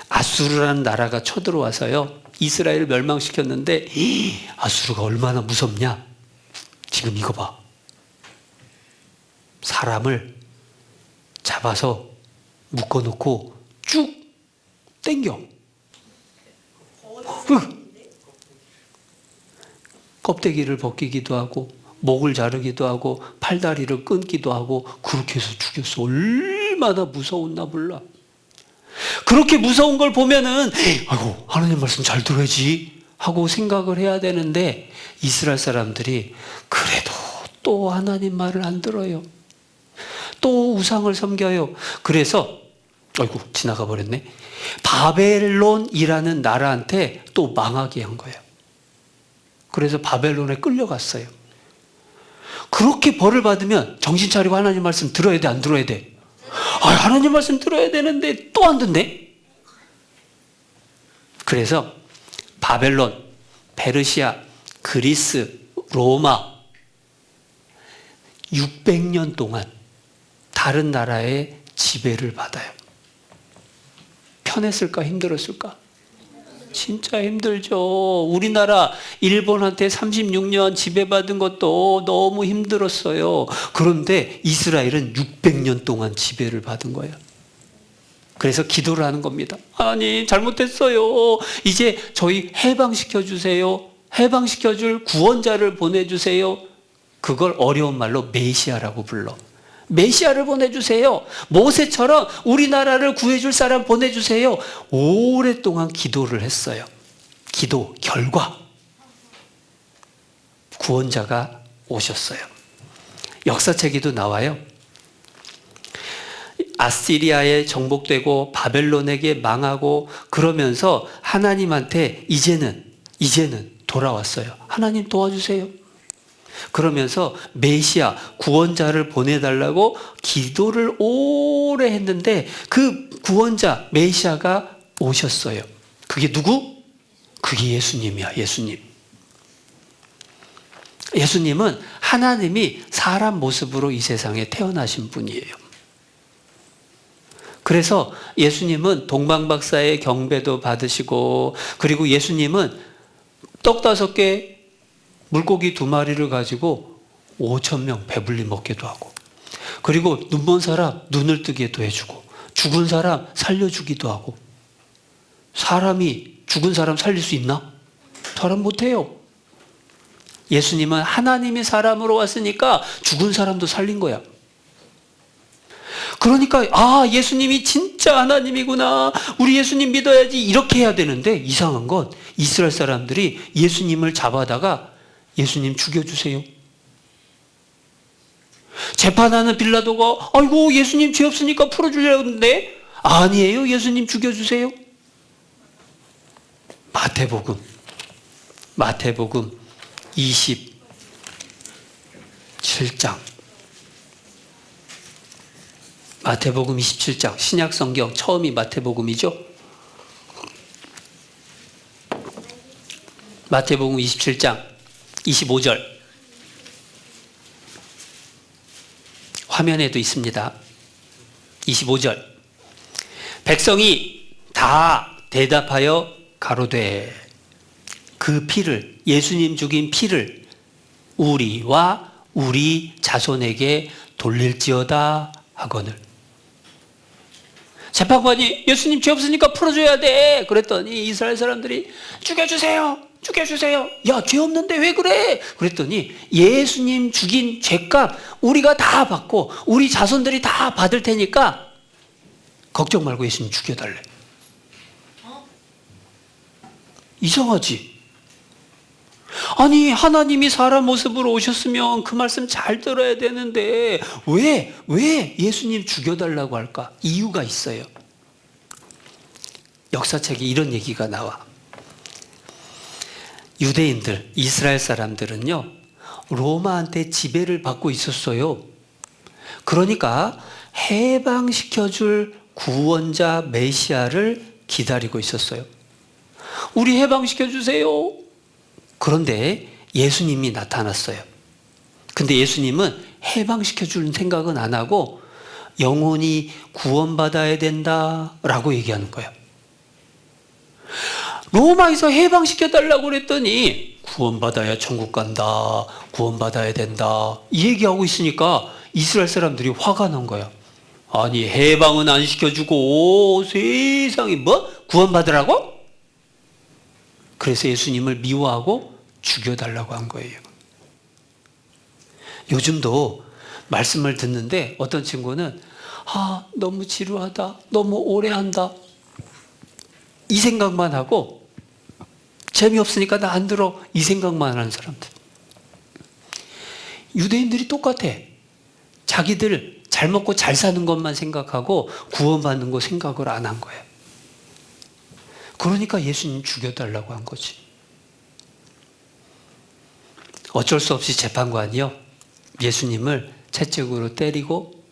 아수르라는 나라가 쳐들어와서요, 이스라엘을 멸망시켰는데, 아수르가 얼마나 무섭냐? 지금 이거 봐. 사람을 잡아서 묶어놓고 쭉 당겨. 껍데기를 벗기기도 하고 목을 자르기도 하고 팔다리를 끊기도 하고 그렇게 해서 죽였어. 얼마나 무서웠나 몰라. 그렇게 무서운 걸 보면은 아이고 하나님 말씀 잘 들어야지 하고 생각을 해야 되는데, 이스라엘 사람들이 그래도 또 하나님 말을 안 들어요. 또 우상을 섬겨요. 그래서 아이고 지나가 버렸네. 바벨론이라는 나라한테 또 망하게 한 거예요. 그래서 바벨론에 끌려갔어요. 그렇게 벌을 받으면 정신 차리고 하나님 말씀 들어야 돼, 안 들어야 돼? 하나님 말씀 들어야 되는데 또 안 듣네? 그래서 바벨론, 페르시아, 그리스, 로마 600년 동안 다른 나라의 지배를 받아요. 편했을까 힘들었을까? 진짜 힘들죠. 우리나라 일본한테 36년 지배받은 것도 너무 힘들었어요. 그런데 이스라엘은 600년 동안 지배를 받은 거예요. 그래서 기도를 하는 겁니다. 하나님 잘못했어요. 이제 저희 해방시켜 주세요. 해방시켜 줄 구원자를 보내주세요. 그걸 어려운 말로 메시아라고 불러. 메시아를 보내주세요. 모세처럼 우리나라를 구해줄 사람 보내주세요. 오랫동안 기도를 했어요. 기도 결과 구원자가 오셨어요. 역사책에도 나와요. 아시리아에 정복되고 바벨론에게 망하고 그러면서 하나님한테 이제는 돌아왔어요. 하나님 도와주세요. 그러면서 메시아 구원자를 보내달라고 기도를 오래 했는데 그 구원자 메시아가 오셨어요. 그게 누구? 그게 예수님이야. 예수님. 예수님은 하나님이 사람 모습으로 이 세상에 태어나신 분이에요. 그래서 예수님은 동방박사의 경배도 받으시고, 그리고 예수님은 떡 5개 물고기 2마리를 가지고 5,000명 배불리 먹기도 하고, 그리고 눈먼 사람 눈을 뜨게도 해주고, 죽은 사람 살려주기도 하고. 사람이 죽은 사람 살릴 수 있나? 사람 못해요. 예수님은 하나님이 사람으로 왔으니까 죽은 사람도 살린 거야. 그러니까 예수님이 진짜 하나님이구나, 우리 예수님 믿어야지, 이렇게 해야 되는데, 이상한 건 이스라엘 사람들이 예수님을 잡아다가 예수님 죽여주세요. 재판하는 빌라도가 아이고 예수님 죄 없으니까 풀어주려고 했는데, 아니에요, 예수님 죽여주세요. 마태복음 27장. 마태복음 27장, 신약성경 처음이 마태복음이죠. 마태복음 27장 25절, 화면에도 있습니다. 25절. 백성이 다 대답하여 가로되 그 피를, 예수님 죽인 피를 우리와 우리 자손에게 돌릴지어다 하거늘. 재판관이 예수님 죄 없으니까 풀어줘야 돼 그랬더니 이스라엘 사람들이 죽여주세요. 야, 죄 없는데 왜 그래? 그랬더니 예수님 죽인 죄값 우리가 다 받고 우리 자손들이 다 받을 테니까 걱정 말고 예수님 죽여달래. 이상하지? 아니, 하나님이 사람 모습으로 오셨으면 그 말씀 잘 들어야 되는데 왜 예수님 죽여달라고 할까? 이유가 있어요. 역사책에 이런 얘기가 나와. 유대인들, 이스라엘 사람들은요, 로마한테 지배를 받고 있었어요. 그러니까 해방시켜줄 구원자 메시아를 기다리고 있었어요. 우리 해방시켜주세요. 그런데 예수님이 나타났어요. 근데 예수님은 해방시켜주는 생각은 안 하고 영혼이 구원받아야 된다라고 얘기하는 거예요. 로마에서 해방시켜달라고 그랬더니 구원받아야 천국 간다, 구원받아야 된다, 이 얘기하고 있으니까 이스라엘 사람들이 화가 난 거야. 아니, 해방은 안 시켜주고 세상에 뭐? 구원받으라고? 그래서 예수님을 미워하고 죽여달라고 한 거예요. 요즘도 말씀을 듣는데 어떤 친구는 너무 지루하다, 너무 오래 한다, 이 생각만 하고 재미없으니까 나 안 들어, 이 생각만 하는 사람들. 유대인들이 똑같아. 자기들 잘 먹고 잘 사는 것만 생각하고 구원받는 거 생각을 안 한 거예요. 그러니까 예수님 죽여달라고 한 거지. 어쩔 수 없이 재판관이요, 예수님을 채찍으로 때리고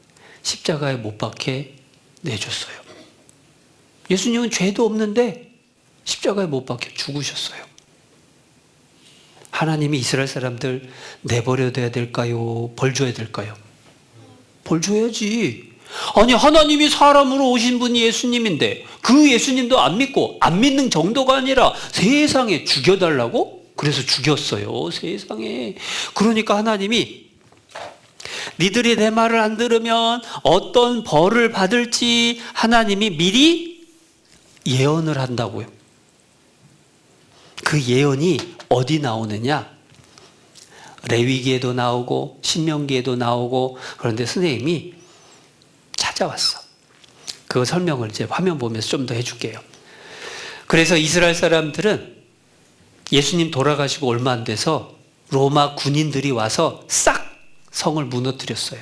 십자가에 못 박혀 내줬어요. 예수님은 죄도 없는데 십자가에 못 박혀 죽으셨어요. 하나님이 이스라엘 사람들 내버려둬야 될까요? 벌 줘야 될까요? 벌 줘야지. 아니, 하나님이 사람으로 오신 분이 예수님인데 그 예수님도 안 믿고, 안 믿는 정도가 아니라 세상에 죽여달라고? 그래서 죽였어요, 세상에. 그러니까 하나님이 니들이 내 말을 안 들으면 어떤 벌을 받을지 하나님이 미리 예언을 한다고요. 그 예언이 어디 나오느냐? 레위기에도 나오고 신명기에도 나오고. 그런데 선생님이 찾아왔어. 그 설명을 이제 화면 보면서 좀 더 해줄게요. 그래서 이스라엘 사람들은 예수님 돌아가시고 얼마 안 돼서 로마 군인들이 와서 싹 성을 무너뜨렸어요.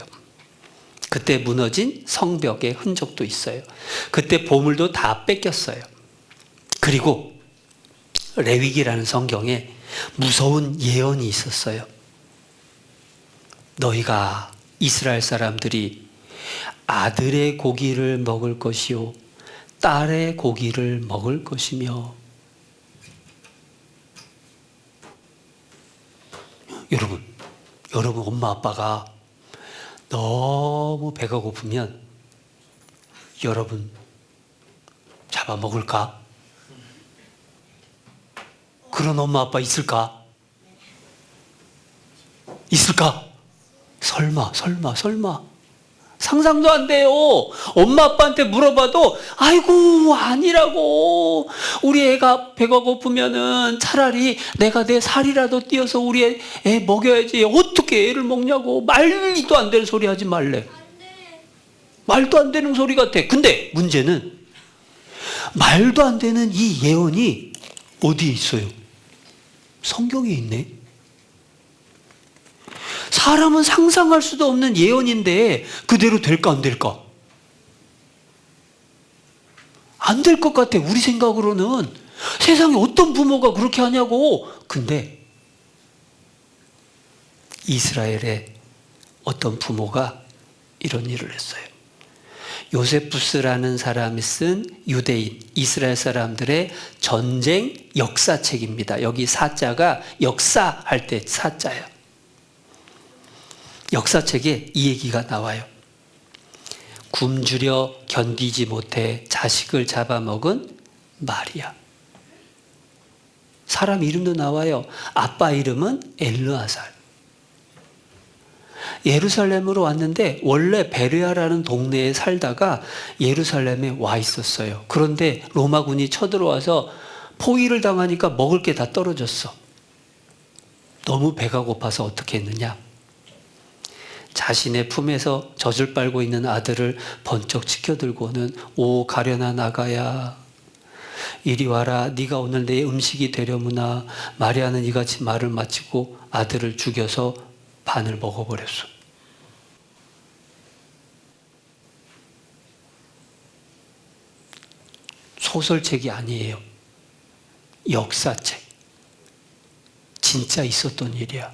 그때 무너진 성벽의 흔적도 있어요. 그때 보물도 다 뺏겼어요. 그리고 레위기라는 성경에 무서운 예언이 있었어요. 너희가, 이스라엘 사람들이 아들의 고기를 먹을 것이요 딸의 고기를 먹을 것이며. 여러분 엄마 아빠가 너무 배가 고프면 여러분 잡아먹을까? 그런 엄마 아빠 있을까? 있을까? 설마. 상상도 안 돼요. 엄마 아빠한테 물어봐도 아이고 아니라고. 우리 애가 배가 고프면은 차라리 내가 내 살이라도 띄어서 우리 애 먹여야지. 어떻게 애를 먹냐고. 말도 안 되는 소리 하지 말래. 말도 안 되는 소리 같아. 근데 문제는 말도 안 되는 이 예언이 어디에 있어요? 성경에 있네. 사람은 상상할 수도 없는 예언인데 그대로 될까 안 될까? 안 될 것 같아. 우리 생각으로는. 세상에 어떤 부모가 그렇게 하냐고. 근데 이스라엘의 어떤 부모가 이런 일을 했어요. 요세푸스라는 사람이 쓴 유대인, 이스라엘 사람들의 전쟁 역사책입니다. 여기 사자가 역사할 때 사자예요. 역사책에 이 얘기가 나와요. 굶주려 견디지 못해 자식을 잡아먹은 마리아. 사람 이름도 나와요. 아빠 이름은 엘르아살. 예루살렘으로 왔는데 원래 베레아라는 동네에 살다가 예루살렘에 와 있었어요. 그런데 로마군이 쳐들어와서 포위를 당하니까 먹을 게 다 떨어졌어. 너무 배가 고파서 어떻게 했느냐? 자신의 품에서 젖을 빨고 있는 아들을 번쩍 치켜들고는 오 가련한 아가야 이리 와라. 네가 오늘 내 음식이 되려무나. 마리아는 이같이 말을 마치고 아들을 죽여서 반을 먹어버렸어. 소설책이 아니에요. 역사책. 진짜 있었던 일이야.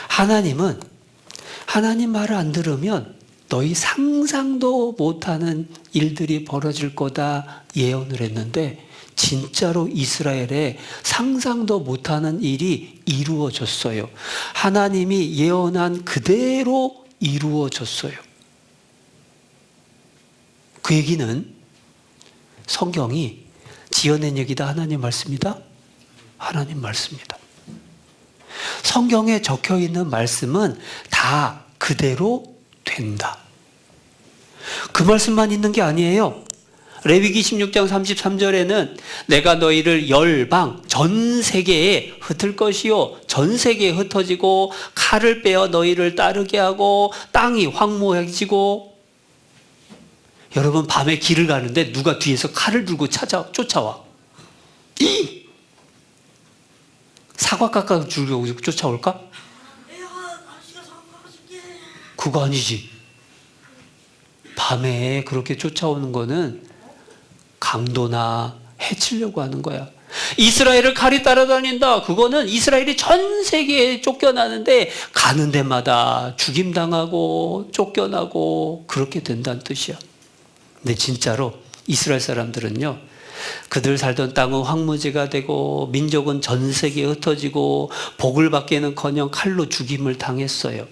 하나님은 하나님 말을 안 들으면 너희 상상도 못하는 일들이 벌어질 거다 예언을 했는데 진짜로 이스라엘에 상상도 못하는 일이 이루어졌어요. 하나님이 예언한 그대로 이루어졌어요. 그 얘기는 성경이 지어낸 얘기다, 하나님 말씀이다? 하나님 말씀이다. 성경에 적혀 있는 말씀은 다 그대로 된다. 그 말씀만 있는 게 아니에요. 레위기 16장 33절에는 내가 너희를 열방 전 세계에 흩을 것이요 전 세계에 흩어지고 칼을 빼어 너희를 따르게 하고 땅이 황무해지고. 여러분 밤에 길을 가는데 누가 뒤에서 칼을 들고 쫓아와. 사과 깎아 주려고 쫓아올까? 그거 아니지. 밤에 그렇게 쫓아오는 거는 강도나 해치려고 하는 거야. 이스라엘을 칼이 따라다닌다. 그거는 이스라엘이 전 세계에 쫓겨나는데 가는 데마다 죽임당하고 쫓겨나고 그렇게 된다는 뜻이야. 근데 진짜로 이스라엘 사람들은요, 그들 살던 땅은 황무지가 되고 민족은 전 세계에 흩어지고 복을 받기는커녕 칼로 죽임을 당했어요.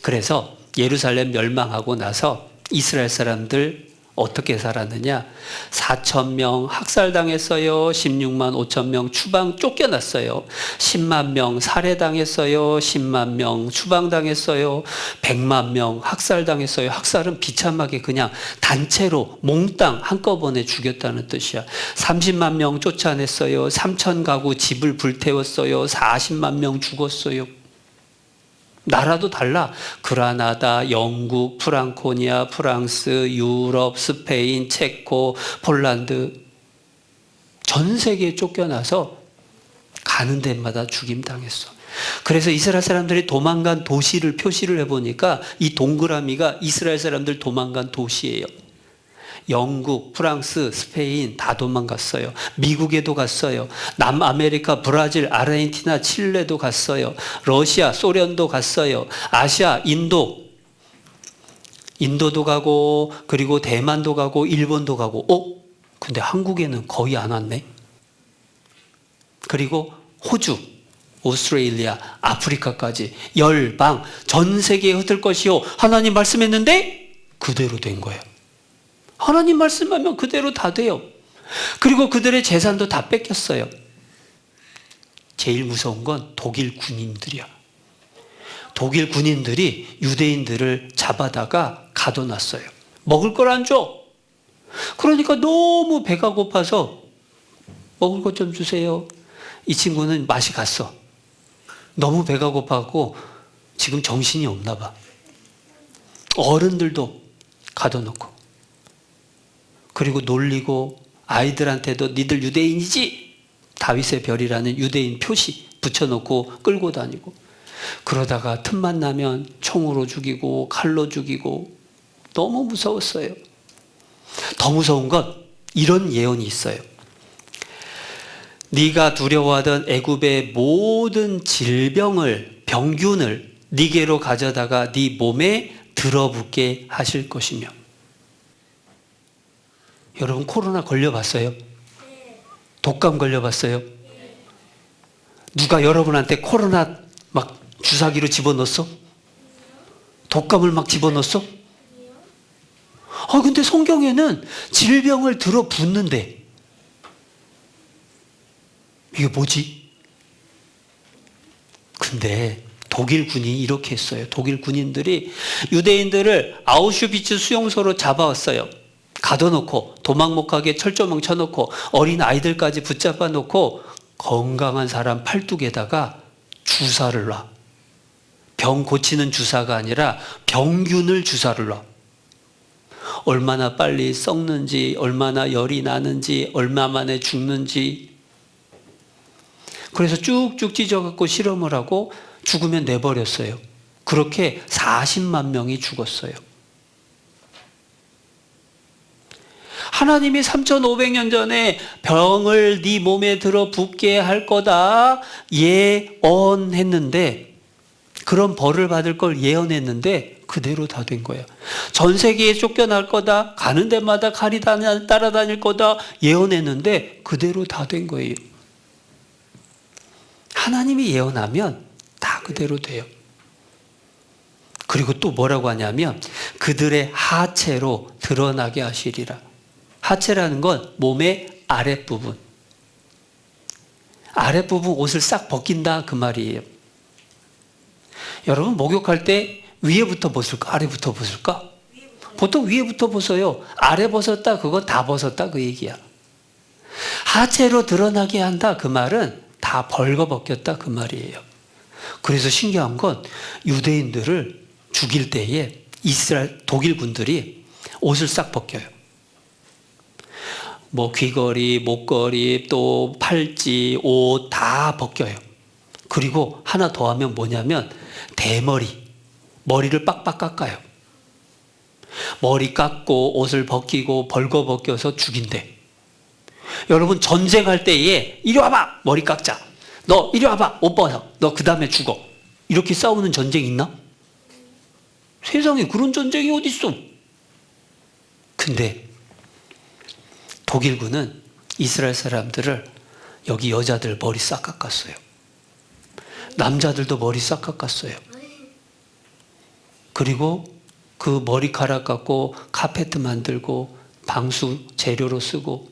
그래서 예루살렘 멸망하고 나서 이스라엘 사람들 어떻게 살았느냐? 4,000명 학살당했어요. 16만 5천 명 추방 쫓겨났어요. 10만 명 살해당했어요. 10만 명 추방당했어요. 100만 명 학살당했어요. 학살은 비참하게 그냥 단체로 몽땅 한꺼번에 죽였다는 뜻이야. 30만 명 쫓아냈어요. 3천 가구 집을 불태웠어요. 40만 명 죽었어요. 나라도 달라. 그라나다, 영국, 프랑코니아, 프랑스, 유럽, 스페인, 체코, 폴란드 전 세계에 쫓겨나서 가는 데마다 죽임당했어. 그래서 이스라엘 사람들이 도망간 도시를 표시를 해보니까 이 동그라미가 이스라엘 사람들 도망간 도시예요. 영국, 프랑스, 스페인 다 도망갔어요. 미국에도 갔어요. 남아메리카, 브라질, 아르헨티나, 칠레도 갔어요. 러시아, 소련도 갔어요. 아시아, 인도도 가고 그리고 대만도 가고 일본도 가고 근데 한국에는 거의 안 왔네. 그리고 호주, 오스트레일리아, 아프리카까지 열방 전 세계에 흩을 것이요. 하나님 말씀했는데 그대로 된 거예요. 하나님 말씀하면 그대로 다 돼요. 그리고 그들의 재산도 다 뺏겼어요. 제일 무서운 건 독일 군인들이야. 독일 군인들이 유대인들을 잡아다가 가둬놨어요. 먹을 걸 안 줘. 그러니까 너무 배가 고파서 먹을 것 좀 주세요. 이 친구는 맛이 갔어. 너무 배가 고파갖고 지금 정신이 없나 봐. 어른들도 가둬놓고 그리고 놀리고 아이들한테도 니들 유대인이지? 다윗의 별이라는 유대인 표시 붙여놓고 끌고 다니고 그러다가 틈만 나면 총으로 죽이고 칼로 죽이고 너무 무서웠어요. 더 무서운 건 이런 예언이 있어요. 네가 두려워하던 애굽의 모든 질병을 병균을 네게로 가져다가 네 몸에 들어붙게 하실 것이며. 여러분 코로나 걸려봤어요? 독감 걸려봤어요? 누가 여러분한테 코로나 막 주사기로 집어넣었어? 독감을 막 집어넣었어? 근데 성경에는 질병을 들어붙는데 이게 뭐지? 근데 독일 군인이 이렇게 했어요. 독일 군인들이 유대인들을 아우슈비츠 수용소로 잡아왔어요. 가둬놓고 도망 못 가게 철조망 쳐놓고 어린 아이들까지 붙잡아 놓고 건강한 사람 팔뚝에다가 주사를 놔. 병 고치는 주사가 아니라 병균을 주사를 놔. 얼마나 빨리 썩는지, 얼마나 열이 나는지, 얼마 만에 죽는지. 그래서 쭉쭉 찢어갖고 실험을 하고 죽으면 내버렸어요. 그렇게 40만 명이 죽었어요. 하나님이 3,500년 전에 병을 네 몸에 들어 붓게 할 거다 예언했는데, 그런 벌을 받을 걸 예언했는데 그대로 다 된 거예요. 전 세계에 쫓겨날 거다, 가는 데마다 칼이 따라다닐 거다 예언했는데 그대로 다 된 거예요. 하나님이 예언하면 다 그대로 돼요. 그리고 또 뭐라고 하냐면 그들의 하체로 드러나게 하시리라. 하체라는 건 몸의 아랫부분. 아랫부분 옷을 싹 벗긴다 그 말이에요. 여러분 목욕할 때 위에부터 벗을까 아래부터 벗을까? 보통 위에부터 벗어요. 아래 벗었다 그거 다 벗었다 그 얘기야. 하체로 드러나게 한다 그 말은 다 벌거벗겼다 그 말이에요. 그래서 신기한 건 유대인들을 죽일 때에 이스라엘 독일 군들이 옷을 싹 벗겨요. 뭐 귀걸이, 목걸이, 또 팔찌, 옷 다 벗겨요. 그리고 하나 더 하면 뭐냐면 대머리, 머리를 빡빡 깎아요. 머리 깎고 옷을 벗기고 벌거벗겨서 죽인대. 여러분 전쟁할 때에 이리 와봐 머리 깎자, 너 이리 와봐 옷 벗어, 너 그 다음에 죽어, 이렇게 싸우는 전쟁 있나? 세상에 그런 전쟁이 어디 있어? 근데 독일군은 이스라엘 사람들을 여기 여자들 머리 싹 깎았어요. 남자들도 머리 싹 깎았어요. 그리고 그 머리카락 갖고 카페트 만들고 방수 재료로 쓰고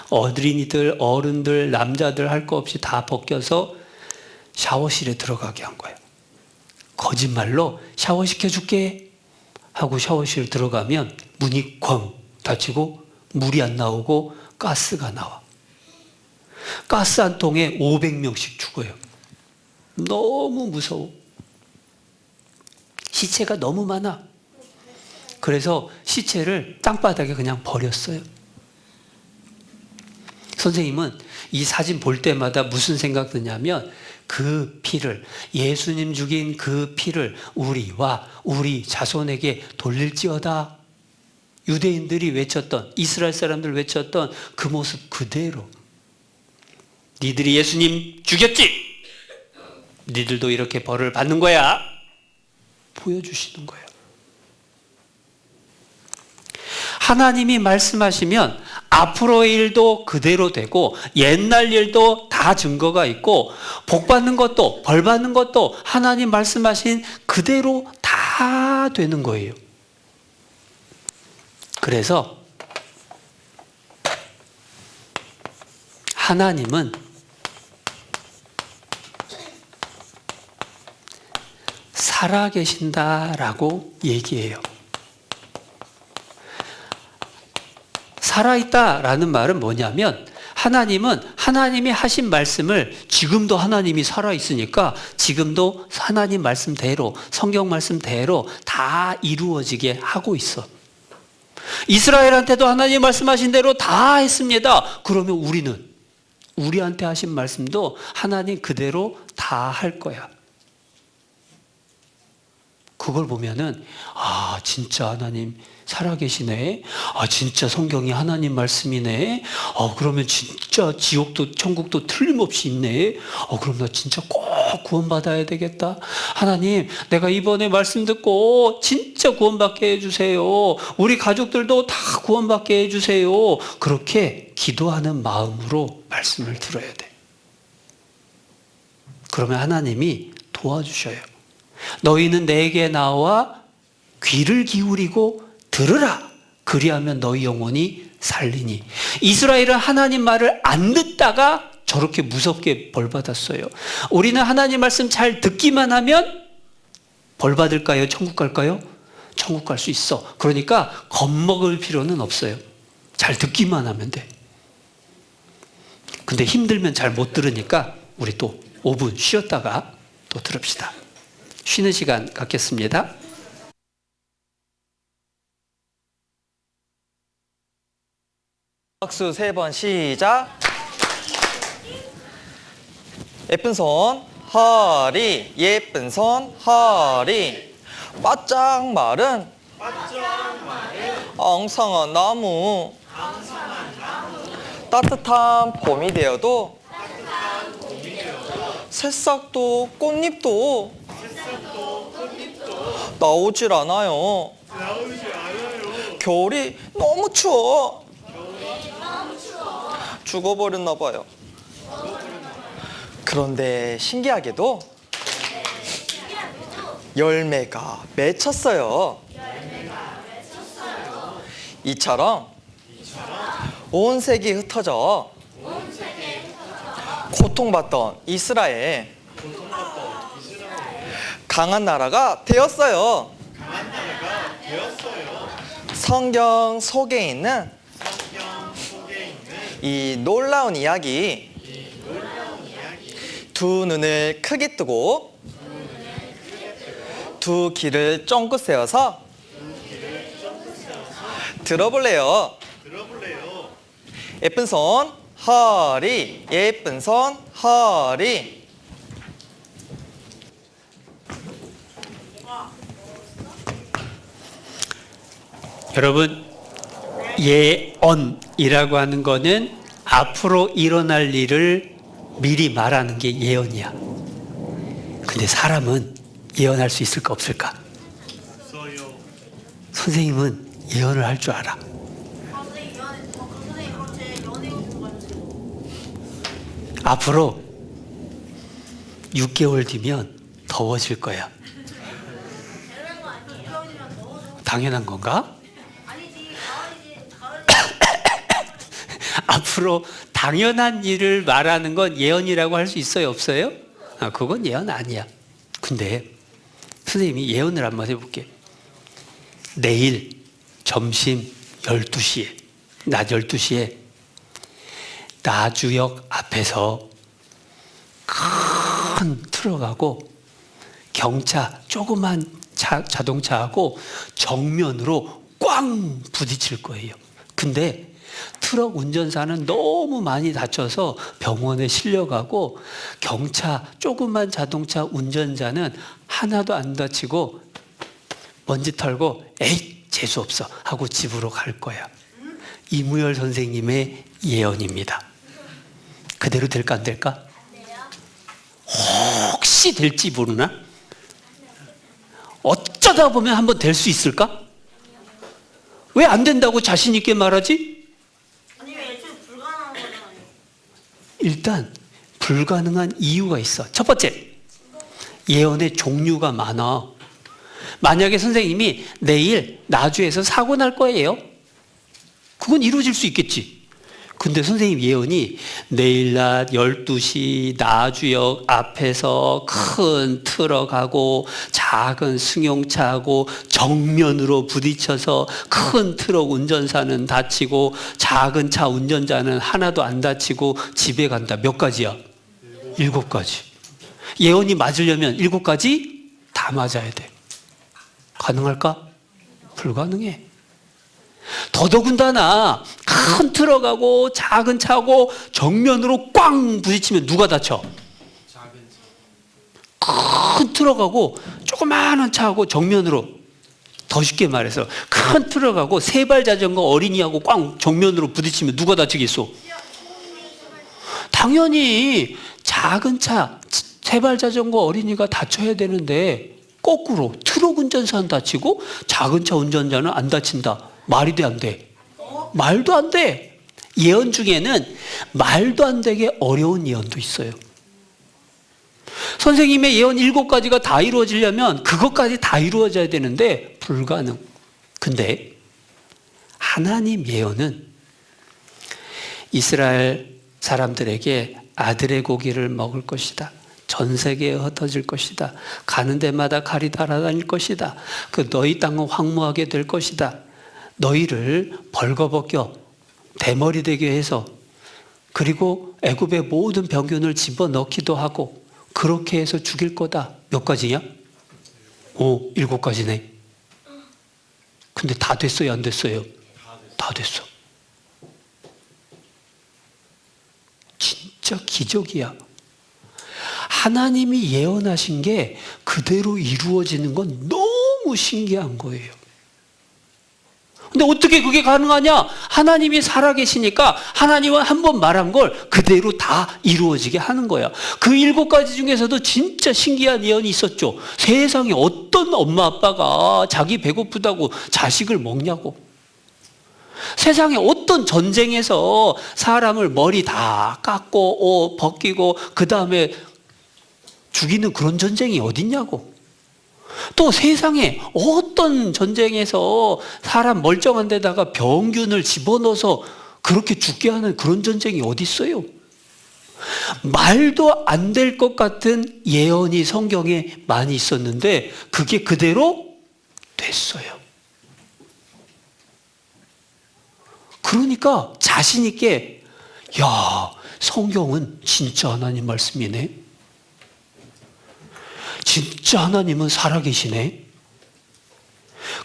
어린이들, 어른들, 남자들 할 거 없이 다 벗겨서 샤워실에 들어가게 한 거예요. 거짓말로 샤워시켜줄게 하고 샤워실 들어가면 문이 쾅 닫히고 물이 안 나오고 가스가 나와. 가스 한 통에 500명씩 죽어요. 너무 무서워. 시체가 너무 많아. 그래서 시체를 땅바닥에 그냥 버렸어요. 선생님은 이 사진 볼 때마다 무슨 생각 드냐면 그 피를, 예수님 죽인 그 피를 우리와 우리 자손에게 돌릴지어다. 유대인들이 외쳤던, 이스라엘 사람들 외쳤던 그 모습 그대로. 니들이 예수님 죽였지? 니들도 이렇게 벌을 받는 거야. 보여주시는 거예요. 하나님이 말씀하시면 앞으로의 일도 그대로 되고 옛날 일도 다 증거가 있고 복 받는 것도 벌 받는 것도 하나님 말씀하신 그대로 다 되는 거예요. 그래서 하나님은 살아계신다라고 얘기해요. 살아있다라는 말은 뭐냐면 하나님은 하나님이 하신 말씀을 지금도 하나님이 살아있으니까 지금도 하나님 말씀대로 성경 말씀대로 다 이루어지게 하고 있어. 이스라엘한테도 하나님 말씀하신 대로 다 했습니다. 그러면 우리는 우리한테 하신 말씀도 하나님 그대로 다 할 거야. 그걸 보면은 아 진짜 하나님 살아계시네. 아 진짜 성경이 하나님 말씀이네. 그러면 진짜 지옥도 천국도 틀림없이 있네. 그럼 나 진짜 꼭 구원받아야 되겠다. 하나님 내가 이번에 말씀 듣고 진짜 구원받게 해주세요. 우리 가족들도 다 구원받게 해주세요. 그렇게 기도하는 마음으로 말씀을 들어야 돼. 그러면 하나님이 도와주셔요. 너희는 내게 나와 귀를 기울이고 들으라. 그리하면 너희 영혼이 살리니. 이스라엘은 하나님 말을 안 듣다가 저렇게 무섭게 벌받았어요. 우리는 하나님 말씀 잘 듣기만 하면 벌받을까요? 천국 갈까요? 천국 갈 수 있어. 그러니까 겁먹을 필요는 없어요. 잘 듣기만 하면 돼. 근데 힘들면 잘 못 들으니까 우리 또 5분 쉬었다가 또 들읍시다. 쉬는 시간 갖겠습니다. 박수 3번 시작. 예쁜 손 허리, 예쁜 손 허리. 바짝 마른 엉성한 나무. 따뜻한 봄이 되어도 새싹도 꽃잎도 나오질 않아요. 겨울이 너무 추워. 죽어버렸나 봐요. 그런데 신기하게도 열매가 맺혔어요. 이처럼 온 세계에 흩어져 고통받던 이스라엘, 강한 나라가 되었어요. 성경 속에 있는 이 놀라운 이야기, 두 눈을 크게 뜨고 두 귀를 쫑긋 세워서 들어볼래요. 예쁜 손 허리, 예쁜 손 허리. 여러분, 예언이라고 하는 거는 앞으로 일어날 일을 미리 말하는 게 예언이야. 근데 사람은 예언할 수 있을까 없을까? 선생님은 예언을 할 줄 알아. 앞으로 6개월 뒤면 더워질 거야. 당연한 건가? 앞으로 당연한 일을 말하는 건 예언이라고 할 수 있어요, 없어요? 그건 예언 아니야. 근데 선생님이 예언을 한번 해볼게. 내일 점심 12시에, 낮 12시에 나주역 앞에서 큰 트럭하고 경차, 조그만 자동차하고 정면으로 꽝 부딪힐 거예요. 근데 트럭 운전사는 너무 많이 다쳐서 병원에 실려가고 경차, 조그만 자동차 운전자는 하나도 안 다치고 먼지 털고 에이 재수없어 하고 집으로 갈 거야. 이무열 선생님의 예언입니다. 그대로 될까 안 될까? 혹시 될지 모르나? 어쩌다 보면 한번 될 수 있을까? 왜 안 된다고 자신 있게 말하지? 아니 왜 애초에 불가능한 거잖아요. 일단 불가능한 이유가 있어. 첫 번째, 예언의 종류가 많아. 만약에 선생님이 내일 나주에서 사고 날 거예요. 그건 이루어질 수 있겠지. 근데 선생님 예언이 내일 낮 12시 나주역 앞에서 큰 트럭하고 작은 승용차하고 정면으로 부딪혀서 큰 트럭 운전사는 다치고 작은 차 운전자는 하나도 안 다치고 집에 간다. 몇 가지야? 7가지. 예언이 맞으려면 7가지 다 맞아야 돼. 가능할까? 불가능해. 더더군다나 큰 트럭하고 작은 차하고 정면으로 꽝 부딪히면 누가 다쳐? 큰 트럭하고 조그마한 차하고 정면으로, 더 쉽게 말해서 큰 트럭하고 세발 자전거 어린이하고 꽝 정면으로 부딪히면 누가 다치겠어? 당연히 작은 차 세발 자전거 어린이가 다쳐야 되는데 거꾸로 트럭 운전사는 다치고 작은 차 운전자는 안 다친다. 말이 돼, 안 돼? 말도 안 돼. 예언 중에는 말도 안 되게 어려운 예언도 있어요. 선생님의 예언 7가지가 다 이루어지려면 그것까지 다 이루어져야 되는데 불가능. 근데 하나님 예언은 이스라엘 사람들에게 아들의 고기를 먹을 것이다. 전 세계에 흩어질 것이다. 가는 데마다 칼이 달아다닐 것이다. 그 너희 땅은 황무하게 될 것이다. 너희를 벌거벗겨 대머리 되게 해서 그리고 애굽의 모든 병균을 집어넣기도 하고 그렇게 해서 죽일 거다. 몇 가지냐? 7가지네. 근데 다 됐어요, 안 됐어요? 다 됐어. 진짜 기적이야. 하나님이 예언하신 게 그대로 이루어지는 건 너무 신기한 거예요. 근데 어떻게 그게 가능하냐? 하나님이 살아계시니까 하나님은 한 번 말한 걸 그대로 다 이루어지게 하는 거야. 그 7가지 중에서도 진짜 신기한 예언이 있었죠. 세상에 어떤 엄마 아빠가 자기 배고프다고 자식을 먹냐고. 세상에 어떤 전쟁에서 사람을 머리 다 깎고 옷 벗기고 그 다음에 죽이는 그런 전쟁이 어딨냐고. 또 세상에 어떤 전쟁에서 사람 멀쩡한 데다가 병균을 집어넣어서 그렇게 죽게 하는 그런 전쟁이 어디 있어요? 말도 안 될 것 같은 예언이 성경에 많이 있었는데 그게 그대로 됐어요. 그러니까 자신 있게 야, 성경은 진짜 하나님 말씀이네. 진짜 하나님은 살아계시네.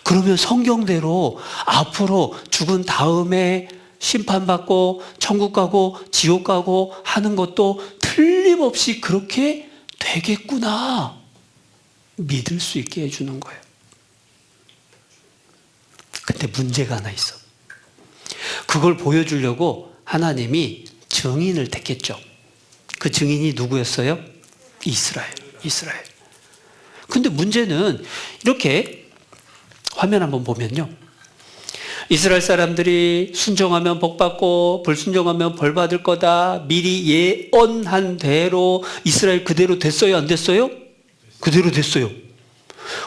그러면 성경대로 앞으로 죽은 다음에 심판받고 천국 가고 지옥 가고 하는 것도 틀림없이 그렇게 되겠구나 믿을 수 있게 해주는 거예요. 근데 문제가 하나 있어. 그걸 보여주려고 하나님이 증인을 택했죠. 그 증인이 누구였어요? 이스라엘. 근데 문제는 이렇게 화면 한번 보면요. 이스라엘 사람들이 순종하면 복 받고 불순종하면 벌 받을 거다. 미리 예언한 대로 이스라엘 그대로 됐어요? 안 됐어요? 그대로 됐어요.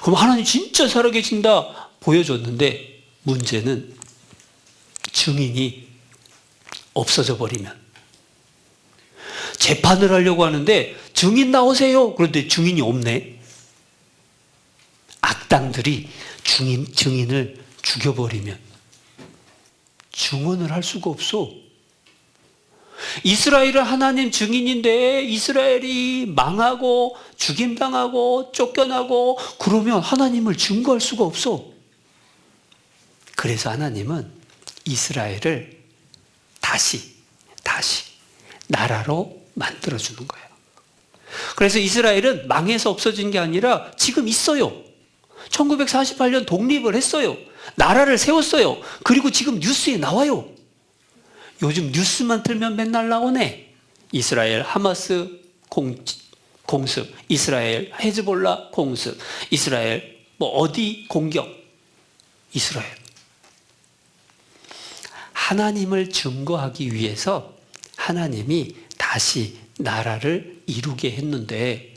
그럼 하나님 진짜 살아계신다 보여줬는데 문제는 증인이 없어져 버리면 재판을 하려고 하는데 증인 나오세요. 그런데 증인이 없네. 악당들이 증인을 죽여버리면 증언을 할 수가 없어. 이스라엘은 하나님 증인인데 이스라엘이 망하고 죽임당하고 쫓겨나고 그러면 하나님을 증거할 수가 없어. 그래서 하나님은 이스라엘을 다시 나라로 만들어주는 거예요. 그래서 이스라엘은 망해서 없어진 게 아니라 지금 있어요. 1948년 독립을 했어요. 나라를 세웠어요. 그리고 지금 뉴스에 나와요. 요즘 뉴스만 틀면 맨날 나오네. 이스라엘 하마스 공습, 이스라엘 헤즈볼라 공습, 이스라엘 뭐 어디 공격, 이스라엘. 하나님을 증거하기 위해서 하나님이 다시 나라를 이루게 했는데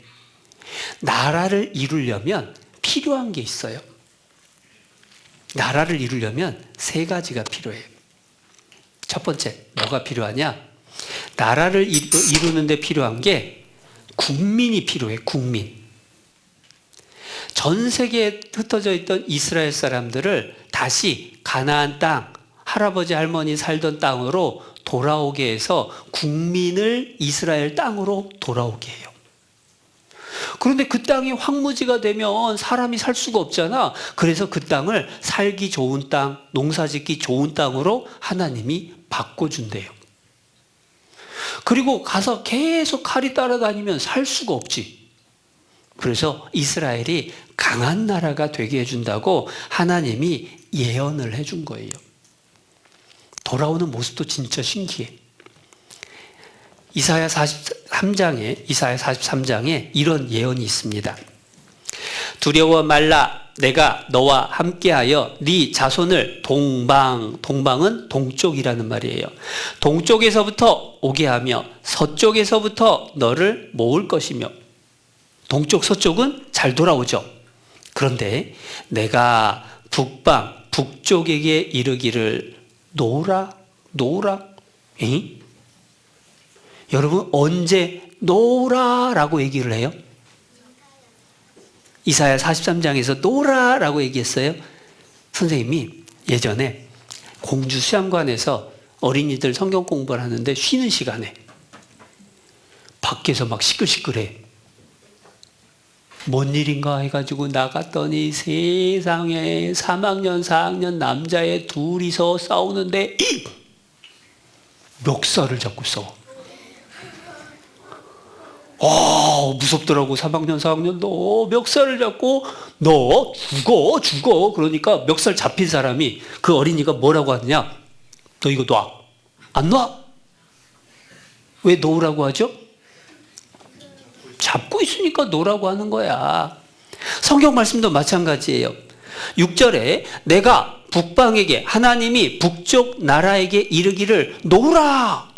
나라를 이루려면 필요한 게 있어요. 나라를 이루려면 세 가지가 필요해요. 첫 번째, 뭐가 필요하냐? 나라를 이루는데 필요한 게 국민이 필요해, 국민. 전 세계에 흩어져 있던 이스라엘 사람들을 다시 가나안 땅, 할아버지 할머니 살던 땅으로 돌아오게 해서 국민을 이스라엘 땅으로 돌아오게 해요. 그런데 그 땅이 황무지가 되면 사람이 살 수가 없잖아. 그래서 그 땅을 살기 좋은 땅, 농사 짓기 좋은 땅으로 하나님이 바꿔준대요. 그리고 가서 계속 칼이 따라다니면 살 수가 없지. 그래서 이스라엘이 강한 나라가 되게 해준다고 하나님이 예언을 해준 거예요. 돌아오는 모습도 진짜 신기해. 이사야 43장에 이런 예언이 있습니다. 두려워 말라. 내가 너와 함께하여 네 자손을 동방은 동쪽이라는 말이에요. 동쪽에서부터 오게 하며 서쪽에서부터 너를 모을 것이며. 동쪽 서쪽은 잘 돌아오죠. 그런데 내가 북쪽에게 이르기를 노라. 에? 여러분 언제 노라라고 얘기를 해요? 이사야 43장에서 노라라고 얘기했어요. 선생님이 예전에 공주 수양관에서 어린이들 성경 공부를 하는데 쉬는 시간에 밖에서 막 시끌시끌해. 뭔 일인가 해가지고 나갔더니 세상에 3학년 4학년 남자애 둘이서 싸우는데 멱살을 잡고 싸워. 무섭더라고. 3학년 4학년 너 멱살을 잡고 너 죽어. 그러니까 멱살 잡힌 사람이 그 어린이가 뭐라고 하느냐? 너 이거 놔. 안 놔? 왜 놓으라고 하죠? 잡고 있으니까 놓으라고 하는 거야. 성경 말씀도 마찬가지예요. 6절에 내가 북방에게 하나님이 북쪽 나라에게 이르기를 놓으라.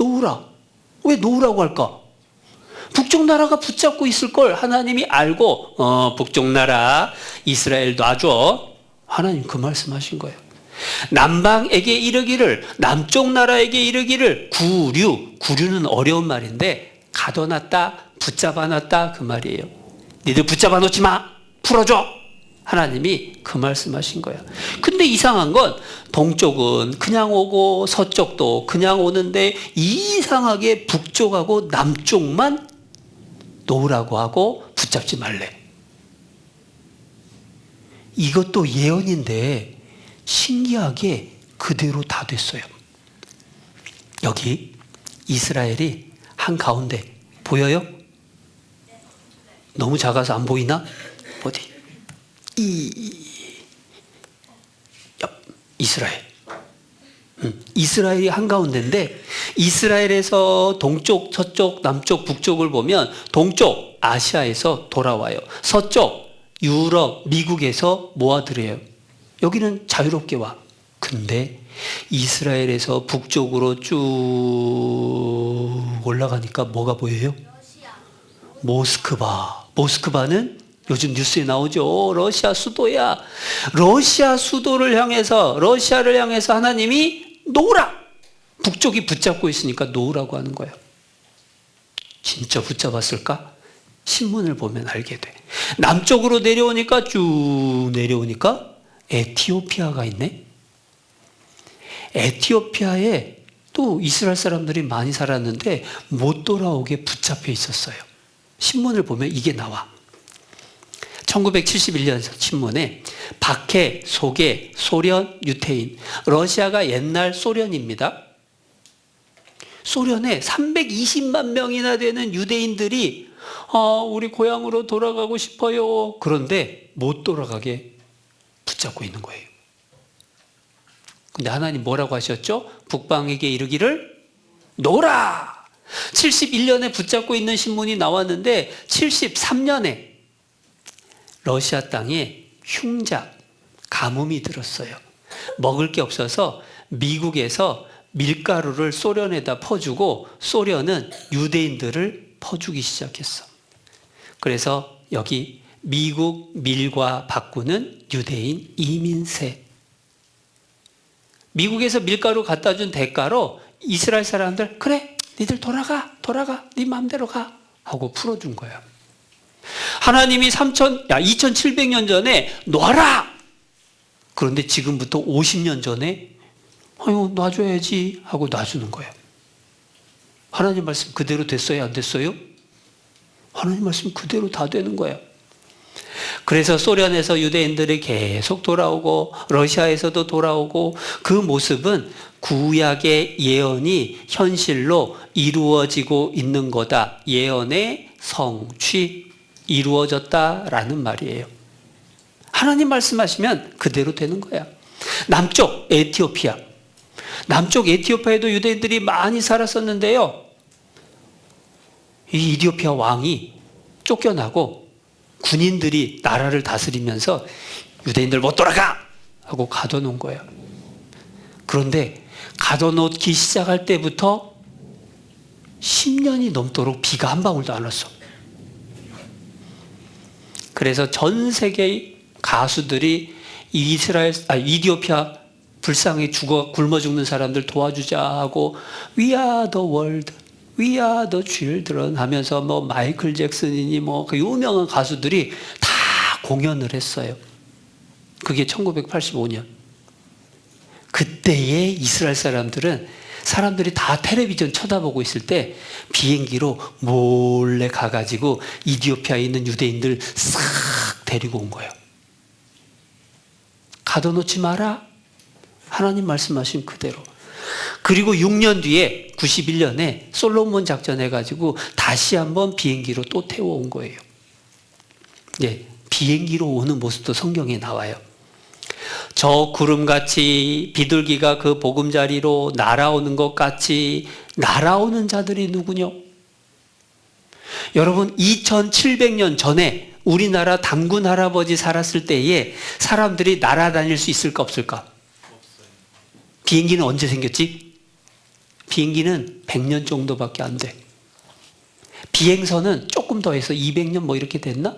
왜 놓으라고 할까? 북쪽 나라가 붙잡고 있을 걸 하나님이 알고 북쪽 나라 이스라엘 놔줘. 하나님 그 말씀하신 거예요. 남방에게 이르기를 남쪽 나라에게 이르기를 구류는 어려운 말인데 가둬놨다 붙잡아놨다 그 말이에요. 니들 붙잡아놓지 마. 풀어줘. 하나님이 그 말씀하신 거야. 근데 이상한 건 동쪽은 그냥 오고 서쪽도 그냥 오는데 이상하게 북쪽하고 남쪽만 놓으라고 하고 붙잡지 말래. 이것도 예언인데 신기하게 그대로 다 됐어요. 여기 이스라엘이 한가운데 보여요? 너무 작아서 안 보이나? 어디? 이스라엘. 이스라엘이 한가운데인데 이스라엘에서 동쪽, 서쪽, 남쪽, 북쪽을 보면 동쪽 아시아에서 돌아와요. 서쪽 유럽, 미국에서 모아들여요. 여기는 자유롭게 와. 근데 이스라엘에서 북쪽으로 쭉 올라가니까 뭐가 보여요? 모스크바. 모스크바는 요즘 뉴스에 나오죠. 러시아 수도야. 러시아 수도를 향해서, 러시아를 향해서 하나님이 놓으라. 북쪽이 붙잡고 있으니까 놓으라고 하는 거예요. 진짜 붙잡았을까? 신문을 보면 알게 돼. 남쪽으로 내려오니까 쭉 내려오니까 에티오피아가 있네. 에티오피아에 또 이스라엘 사람들이 많이 살았는데 못 돌아오게 붙잡혀 있었어요. 신문을 보면 이게 나와. 1971년 신문에 박해, 소개, 소련, 유태인. 러시아가 옛날 소련입니다. 소련에 320만 명이나 되는 유대인들이 우리 고향으로 돌아가고 싶어요. 그런데 못 돌아가게 붙잡고 있는 거예요. 근데 하나님 뭐라고 하셨죠? 북방에게 이르기를 놓으라. 71년에 붙잡고 있는 신문이 나왔는데 73년에 러시아 땅에 흉작, 가뭄이 들었어요. 먹을 게 없어서 미국에서 밀가루를 소련에다 퍼주고 소련은 유대인들을 퍼주기 시작했어. 그래서 여기 미국 밀과 바꾸는 유대인 이민세. 미국에서 밀가루 갖다 준 대가로 이스라엘 사람들 그래 니들 돌아가 네 마음대로 가 하고 풀어준 거야. 하나님이 2700년 전에 놔라. 그런데 지금부터 50년 전에 아유 놔줘야지 하고 놔주는 거예요. 하나님 말씀 그대로 됐어요? 안 됐어요? 하나님 말씀 그대로 다 되는 거예요. 그래서 소련에서 유대인들이 계속 돌아오고 러시아에서도 돌아오고 그 모습은 구약의 예언이 현실로 이루어지고 있는 거다. 예언의 성취 이루어졌다라는 말이에요. 하나님 말씀하시면 그대로 되는 거야. 남쪽 에티오피아. 남쪽 에티오피아에도 유대인들이 많이 살았었는데요. 이 이디오피아 왕이 쫓겨나고 군인들이 나라를 다스리면서 유대인들 못 돌아가! 하고 가둬놓은 거예요. 그런데 가둬놓기 시작할 때부터 10년이 넘도록 비가 한 방울도 안 왔어. 그래서 전 세계의 가수들이 이디오피아 불쌍히 굶어 죽는 사람들 도와주자 하고 We are the world, We are the children 하면서 마이클 잭슨이니 그 유명한 가수들이 다 공연을 했어요. 그게 1985년. 그때의 이스라엘 사람들이 다 텔레비전 쳐다보고 있을 때 비행기로 몰래 가가지고 이디오피아에 있는 유대인들 싹 데리고 온 거예요. 가둬놓지 마라. 하나님 말씀하신 그대로. 그리고 6년 뒤에 91년에 솔로몬 작전 해가지고 다시 한번 비행기로 또 태워온 거예요. 네, 비행기로 오는 모습도 성경에 나와요. 저 구름같이 비둘기가 그 보금자리로 날아오는 것 같이 날아오는 자들이 누구뇨? 여러분 2700년 전에 우리나라 단군 할아버지 살았을 때에 사람들이 날아다닐 수 있을까 없을까? 비행기는 언제 생겼지? 비행기는 100년 정도밖에 안 돼. 비행선은 조금 더 해서 200년 이렇게 됐나?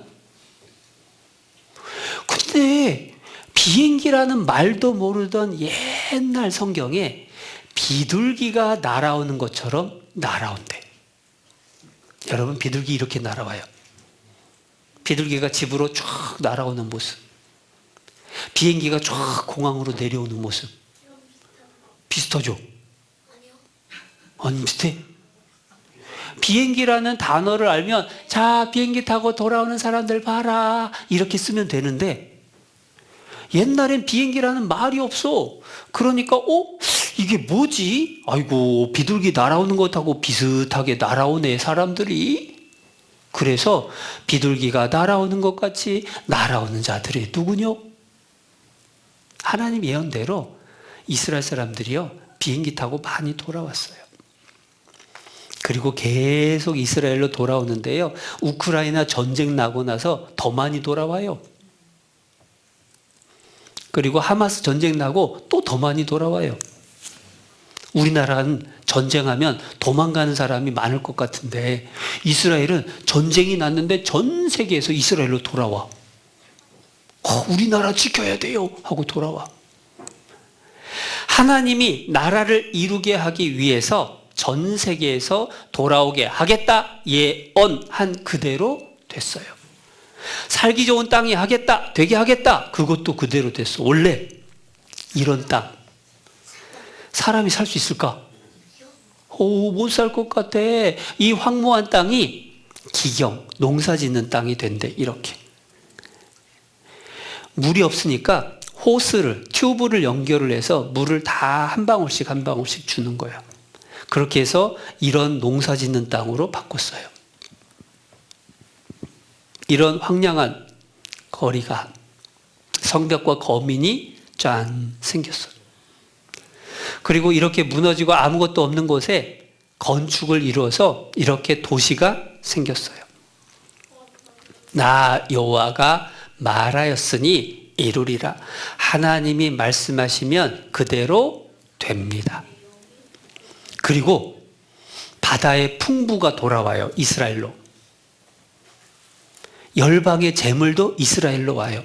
근데 비행기라는 말도 모르던 옛날 성경에 비둘기가 날아오는 것처럼 날아온대. 여러분 비둘기 이렇게 날아와요. 비둘기가 집으로 쫙 날아오는 모습. 비행기가 쫙 공항으로 내려오는 모습. 비슷하죠? 안 비슷해? 비행기라는 단어를 알면 자 비행기 타고 돌아오는 사람들 봐라 이렇게 쓰면 되는데 옛날엔 비행기라는 말이 없어. 그러니까 이게 뭐지? 아이고 비둘기 날아오는 것하고 비슷하게 날아오네 사람들이. 그래서 비둘기가 날아오는 것 같이 날아오는 자들이 누구뇨? 하나님 예언대로 이스라엘 사람들이요 비행기 타고 많이 돌아왔어요. 그리고 계속 이스라엘로 돌아오는데요 우크라이나 전쟁 나고 나서 더 많이 돌아와요. 그리고 하마스 전쟁 나고 또 더 많이 돌아와요. 우리나라는 전쟁하면 도망가는 사람이 많을 것 같은데 이스라엘은 전쟁이 났는데 전 세계에서 이스라엘로 돌아와. 우리나라 지켜야 돼요 하고 돌아와. 하나님이 나라를 이루게 하기 위해서 전 세계에서 돌아오게 하겠다 예언한 그대로 됐어요. 살기 좋은 땅이 하겠다, 되게 하겠다, 그것도 그대로 됐어. 원래 이런 땅 사람이 살 수 있을까? 못 살 것 같아. 이 황무한 땅이 기경, 농사 짓는 땅이 된대. 이렇게 물이 없으니까 호스를, 튜브를 연결을 해서 물을 다 한 방울씩 한 방울씩 주는 거야. 그렇게 해서 이런 농사 짓는 땅으로 바꿨어요. 이런 황량한 거리가 성벽과 거민이 짠 생겼어요. 그리고 이렇게 무너지고 아무것도 없는 곳에 건축을 이루어서 이렇게 도시가 생겼어요. 나 여호와가 말하였으니 이루리라. 하나님이 말씀하시면 그대로 됩니다. 그리고 바다의 풍부가 돌아와요. 이스라엘로. 열방의 재물도 이스라엘로 와요.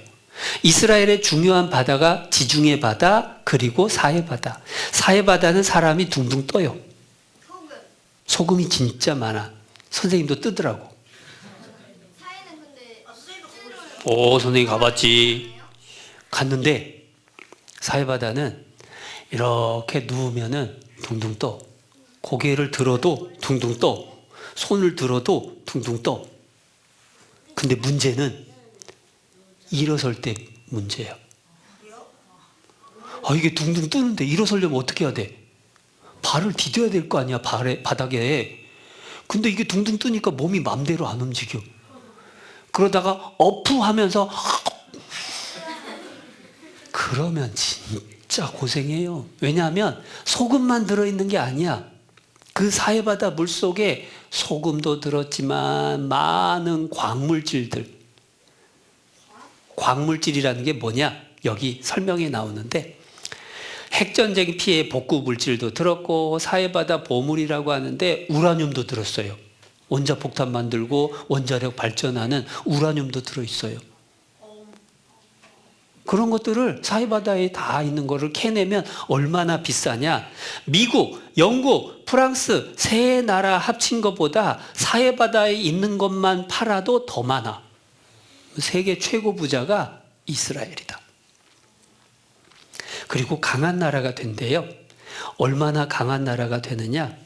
이스라엘의 중요한 바다가 지중해 바다 그리고 사해 바다. 사해 바다는 사람이 둥둥 떠요. 소금이 진짜 많아. 선생님도 뜨더라고. 사회는 근데 선생님 가봤지. 갔는데 사해 바다는 이렇게 누우면은 둥둥 떠. 고개를 들어도 둥둥 떠. 손을 들어도 둥둥 떠. 근데 문제는 일어설 때 문제야. 이게 둥둥 뜨는데 일어서려면 어떻게 해야 돼? 발을 디뎌야 될 거 아니야, 바닥에. 근데 이게 둥둥 뜨니까 몸이 맘대로 안 움직여. 그러다가 어프 하면서 그러면 진짜 고생해요. 왜냐하면 소금만 들어있는 게 아니야. 그 사해바다 물속에 소금도 들었지만 많은 광물질들. 광물질이라는 게 뭐냐? 여기 설명에 나오는데 핵전쟁 피해 복구 물질도 들었고 사해바다 보물이라고 하는데 우라늄도 들었어요. 원자폭탄 만들고 원자력 발전하는 우라늄도 들어있어요. 그런 것들을 사해바다에 다 있는 거를 캐내면 얼마나 비싸냐? 미국, 영국, 프랑스 세 나라 합친 것보다 사해바다에 있는 것만 팔아도 더 많아. 세계 최고 부자가 이스라엘이다. 그리고 강한 나라가 된대요. 얼마나 강한 나라가 되느냐?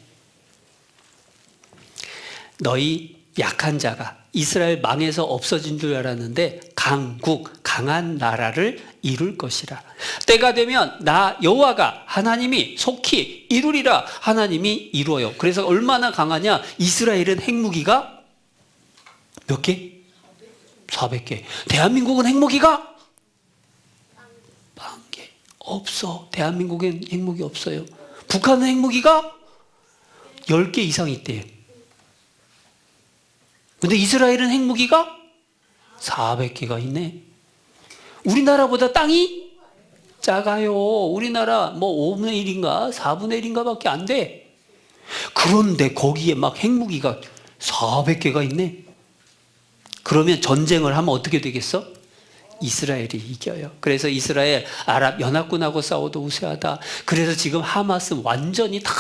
너희 약한 자가 이스라엘 망해서 없어진 줄 알았는데 강한 나라를 이룰 것이라. 때가 되면 나 여호와가 하나님이 속히 이루리라. 하나님이 이루어요. 그래서 얼마나 강하냐? 이스라엘은 핵무기가 몇 개? 400개. 대한민국은 핵무기가? 1개. 없어. 대한민국엔 핵무기 없어요. 북한은 핵무기가 10개 이상 있대요. 근데 이스라엘은 핵무기가 400개가 있네. 우리나라보다 땅이 작아요. 우리나라 5분의 1인가 4분의 1인가 밖에 안 돼. 그런데 거기에 막 핵무기가 400개가 있네. 그러면 전쟁을 하면 어떻게 되겠어? 이스라엘이 이겨요. 그래서 이스라엘 아랍 연합군하고 싸워도 우세하다. 그래서 지금 하마스 완전히 다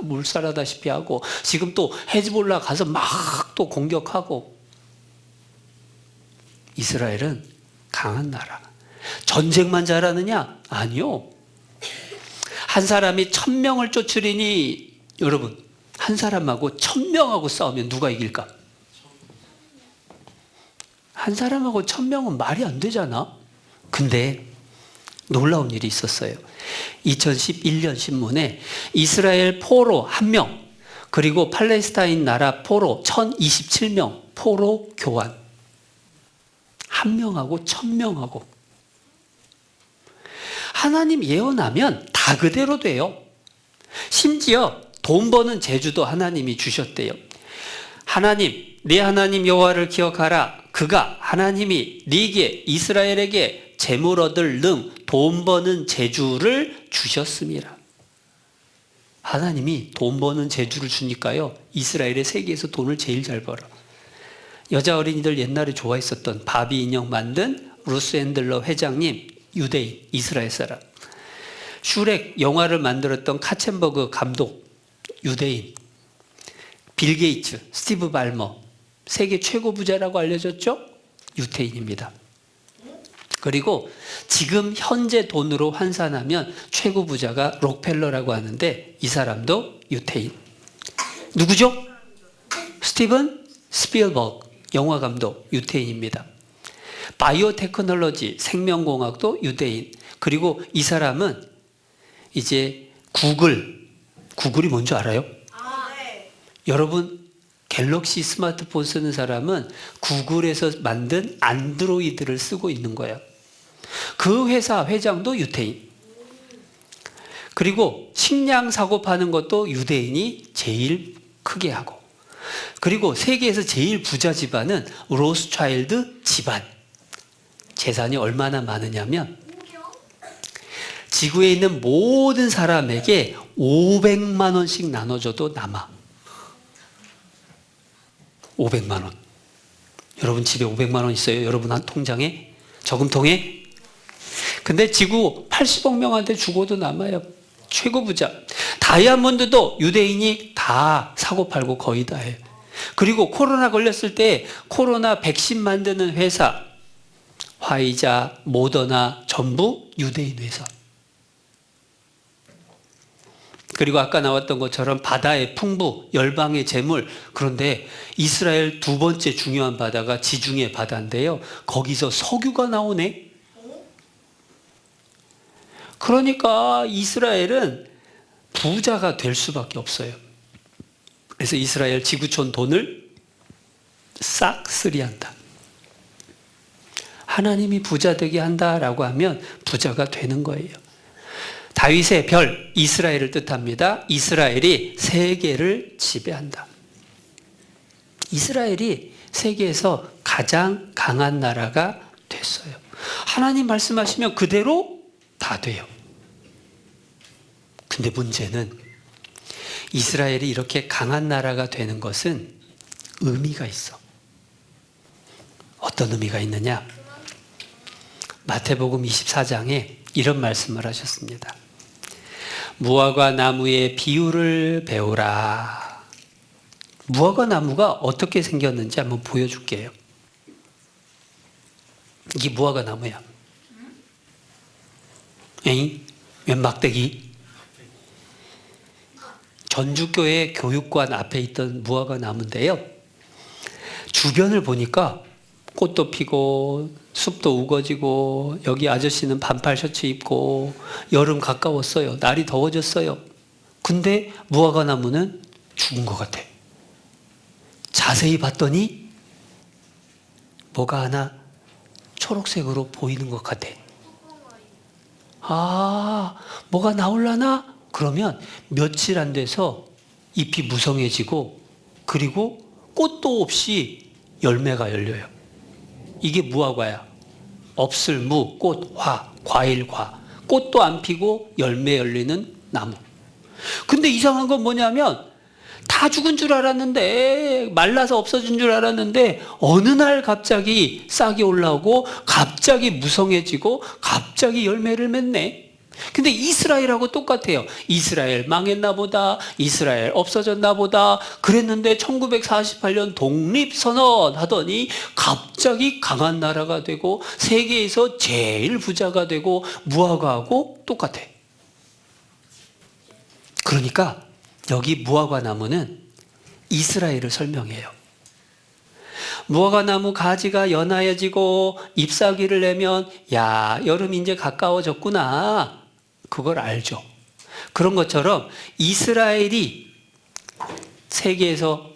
물살하다시피 하고 지금 또 헤즈볼라 가서 막 또 공격하고. 이스라엘은 강한 나라. 전쟁만 잘하느냐? 아니요. 한 사람이 1000명을 쫓으리니 여러분 한 사람하고 1000명하고 싸우면 누가 이길까? 한 사람하고 1000명은 말이 안 되잖아. 근데 놀라운 일이 있었어요. 2011년 신문에 이스라엘 포로 1명 그리고 팔레스타인 나라 포로 1027명 포로 교환. 1명하고 1000명하고. 하나님 예언하면 다 그대로 돼요. 심지어 돈 버는 재주도 하나님이 주셨대요. 하나님, 네 하나님 여호와를 기억하라. 그가 하나님이 네게 이스라엘에게 재물 얻을 능, 돈 버는 재주를 주셨습니다. 하나님이 돈 버는 재주를 주니까요, 이스라엘의 세계에서 돈을 제일 잘 벌어. 여자 어린이들 옛날에 좋아했었던 바비 인형 만든 루스 앤들러 회장님, 유대인, 이스라엘 사람. 슈렉 영화를 만들었던 카첸버그 감독, 유대인. 빌 게이츠, 스티브 발머, 세계 최고 부자라고 알려졌죠? 유태인입니다. 그리고 지금 현재 돈으로 환산하면 최고 부자가 록펠러라고 하는데 이 사람도 유태인. 누구죠? 스티븐 스필버그, 영화 감독, 유태인입니다. 바이오 테크놀로지, 생명공학도 유대인. 그리고 이 사람은 이제 구글이 뭔지 알아요? 여러분 갤럭시 스마트폰 쓰는 사람은 구글에서 만든 안드로이드를 쓰고 있는 거예요. 그 회사 회장도 유태인. 그리고 식량 사고 파는 것도 유대인이 제일 크게 하고. 그리고 세계에서 제일 부자 집안은 로스차일드 집안. 재산이 얼마나 많으냐면 지구에 있는 모든 사람에게 500만 원씩 나눠줘도 남아. 500만 원. 여러분 집에 500만 원 있어요? 여러분 한 통장에? 저금통에? 근데 지구 80억 명한테 주고도 남아요. 최고 부자. 다이아몬드도 유대인이 다 사고 팔고 거의 다 해요. 그리고 코로나 걸렸을 때 코로나 백신 만드는 회사, 화이자, 모더나 전부 유대인 회사. 그리고 아까 나왔던 것처럼 바다의 풍부, 열방의 재물. 그런데 이스라엘 두 번째 중요한 바다가 지중해 바다인데요. 거기서 석유가 나오네. 그러니까 이스라엘은 부자가 될 수밖에 없어요. 그래서 이스라엘 지구촌 돈을 싹 쓰리한다. 하나님이 부자 되게 한다라고 하면 부자가 되는 거예요. 다윗의 별, 이스라엘을 뜻합니다. 이스라엘이 세계를 지배한다. 이스라엘이 세계에서 가장 강한 나라가 됐어요. 하나님 말씀하시면 그대로 다 돼요. 근데 문제는 이스라엘이 이렇게 강한 나라가 되는 것은 의미가 있어. 어떤 의미가 있느냐? 마태복음 24장에 이런 말씀을 하셨습니다. 무화과 나무의 비유를 배우라. 무화과 나무가 어떻게 생겼는지 한번 보여줄게요. 이게 무화과 나무야. 에잉? 웬 막대기? 전주교회 교육관 앞에 있던 무화과 나무인데요. 주변을 보니까 꽃도 피고 숲도 우거지고 여기 아저씨는 반팔 셔츠 입고 여름 가까웠어요. 날이 더워졌어요. 근데 무화과 나무는 죽은 것 같아. 자세히 봤더니 뭐가 하나 초록색으로 보이는 것 같아. 아, 뭐가 나올라나? 그러면 며칠 안 돼서 잎이 무성해지고 그리고 꽃도 없이 열매가 열려요. 이게 무화과야. 없을 무, 꽃, 화, 과일, 과. 꽃도 안 피고 열매 열리는 나무. 근데 이상한 건 뭐냐면 다 죽은 줄 알았는데, 말라서 없어진 줄 알았는데 어느 날 갑자기 싹이 올라오고 갑자기 무성해지고 갑자기 열매를 맺네. 근데 이스라엘하고 똑같아요. 이스라엘 망했나 보다, 이스라엘 없어졌나 보다 그랬는데 1948년 독립선언 하더니 갑자기 강한 나라가 되고 세계에서 제일 부자가 되고 무화과하고 똑같아. 그러니까 여기 무화과 나무는 이스라엘을 설명해요. 무화과 나무 가지가 연하여지고 잎사귀를 내면 야, 여름이 이제 가까워졌구나. 그걸 알죠. 그런 것처럼 이스라엘이 세계에서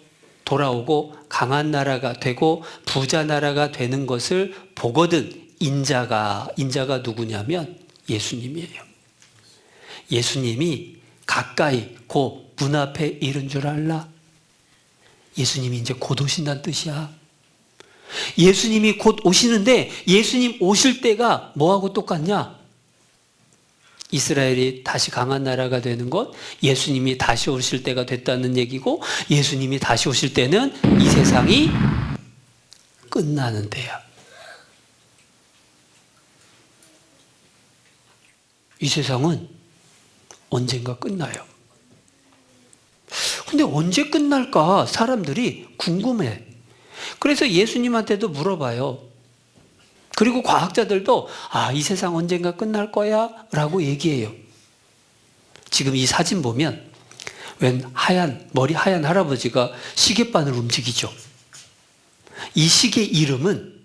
돌아오고 강한 나라가 되고 부자 나라가 되는 것을 보거든 인자가 누구냐면 예수님이에요. 예수님이 가까이 곧 문 앞에 이른 줄 알라. 예수님이 이제 곧 오신다는 뜻이야. 예수님이 곧 오시는데 예수님 오실 때가 뭐하고 똑같냐? 이스라엘이 다시 강한 나라가 되는 것, 예수님이 다시 오실 때가 됐다는 얘기고, 예수님이 다시 오실 때는 이 세상이 끝나는 데야. 이 세상은 언젠가 끝나요. 근데 언제 끝날까 사람들이 궁금해. 그래서 예수님한테도 물어봐요. 그리고 과학자들도 이 세상 언젠가 끝날 거야 라고 얘기해요. 지금 이 사진 보면 웬 머리 하얀 할아버지가 시계바늘 움직이죠. 이 시계 이름은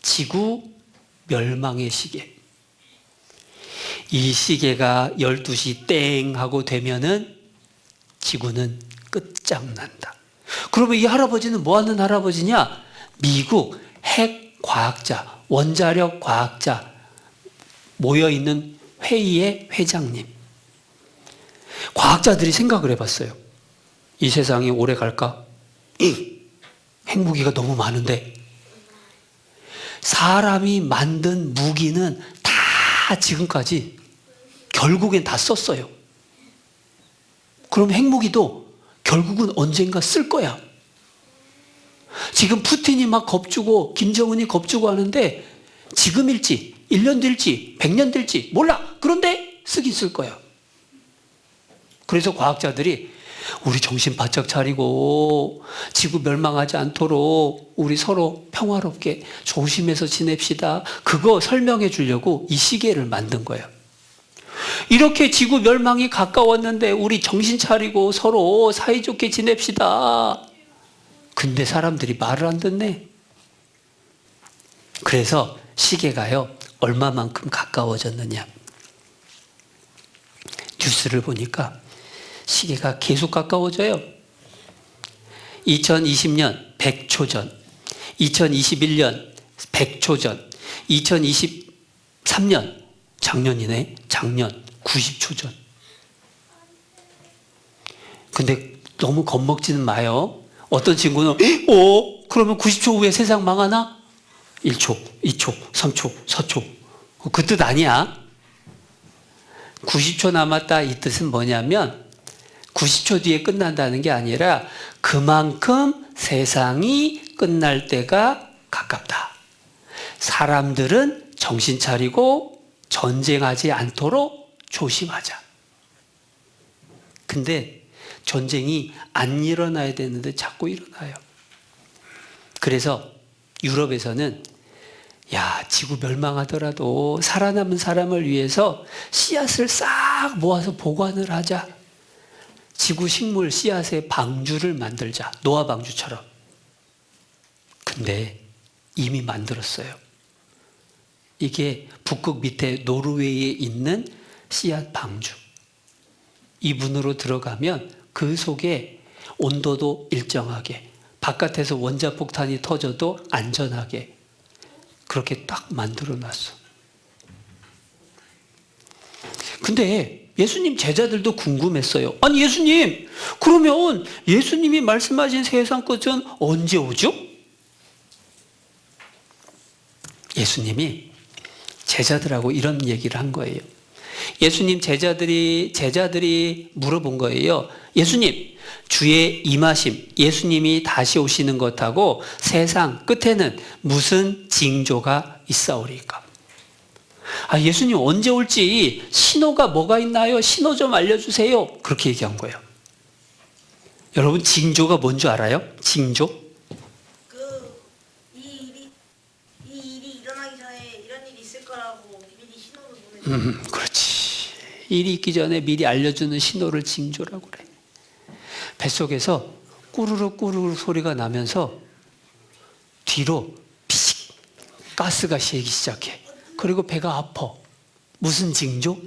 지구 멸망의 시계. 이 시계가 12시 땡 하고 되면은 지구는 끝장난다. 그러면 이 할아버지는 뭐 하는 할아버지냐? 미국 핵 과학자, 원자력 과학자 모여있는 회의의 회장님. 과학자들이 생각을 해봤어요. 이 세상이 오래 갈까? 핵무기가 너무 많은데 사람이 만든 무기는 다 지금까지 결국엔 다 썼어요. 그럼 핵무기도 결국은 언젠가 쓸 거야. 지금 푸틴이 막 겁주고 김정은이 겁주고 하는데 지금일지 1년 될지 100년 될지 몰라. 그런데 쓰긴 쓸 거야. 그래서 과학자들이 우리 정신 바짝 차리고 지구 멸망하지 않도록 우리 서로 평화롭게 조심해서 지냅시다. 그거 설명해 주려고 이 시계를 만든 거예요. 이렇게 지구 멸망이 가까웠는데 우리 정신 차리고 서로 사이좋게 지냅시다. 근데 사람들이 말을 안 듣네. 그래서 시계가요, 얼마만큼 가까워졌느냐. 뉴스를 보니까 시계가 계속 가까워져요. 2020년 100초 전, 2021년 100초 전, 2023년 작년이네. 작년 90초 전. 근데 너무 겁먹지는 마요. 어떤 친구는 그러면 90초 후에 세상 망하나? 1초, 2초, 3초, 4초. 그 뜻 아니야. 90초 남았다 이 뜻은 뭐냐면 90초 뒤에 끝난다는 게 아니라 그만큼 세상이 끝날 때가 가깝다. 사람들은 정신 차리고 전쟁하지 않도록 조심하자. 근데 전쟁이 안 일어나야 되는데 자꾸 일어나요. 그래서 유럽에서는 지구 멸망하더라도 살아남은 사람을 위해서 씨앗을 싹 모아서 보관을 하자. 지구 식물 씨앗의 방주를 만들자. 노아 방주처럼. 근데 이미 만들었어요. 이게 북극 밑에 노르웨이에 있는 씨앗 방주. 이 문으로 들어가면 그 속에 온도도 일정하게, 바깥에서 원자폭탄이 터져도 안전하게 그렇게 딱 만들어 놨어. 근데 예수님 제자들도 궁금했어요. 아니 예수님, 그러면 예수님이 말씀하신 세상 끝은 언제 오죠? 예수님이 제자들하고 이런 얘기를 한 거예요. 예수님 제자들이 물어본 거예요. 예수님, 주의 임하심, 예수님이 다시 오시는 것하고 세상 끝에는 무슨 징조가 있사오리까? 예수님 언제 올지 신호가 뭐가 있나요? 신호 좀 알려주세요. 그렇게 얘기한 거예요. 여러분 징조가 뭔 줄 알아요? 징조? 이 일이 일어나기 전에 이런 일이 있을 거라고 미리 신호를 보내주는 그렇지. 일이 있기 전에 미리 알려주는 신호를 징조라고 그래. 뱃속에서 꾸르륵 꾸르륵 소리가 나면서 뒤로 피식 가스가 새기 시작해. 그리고 배가 아파. 무슨 징조?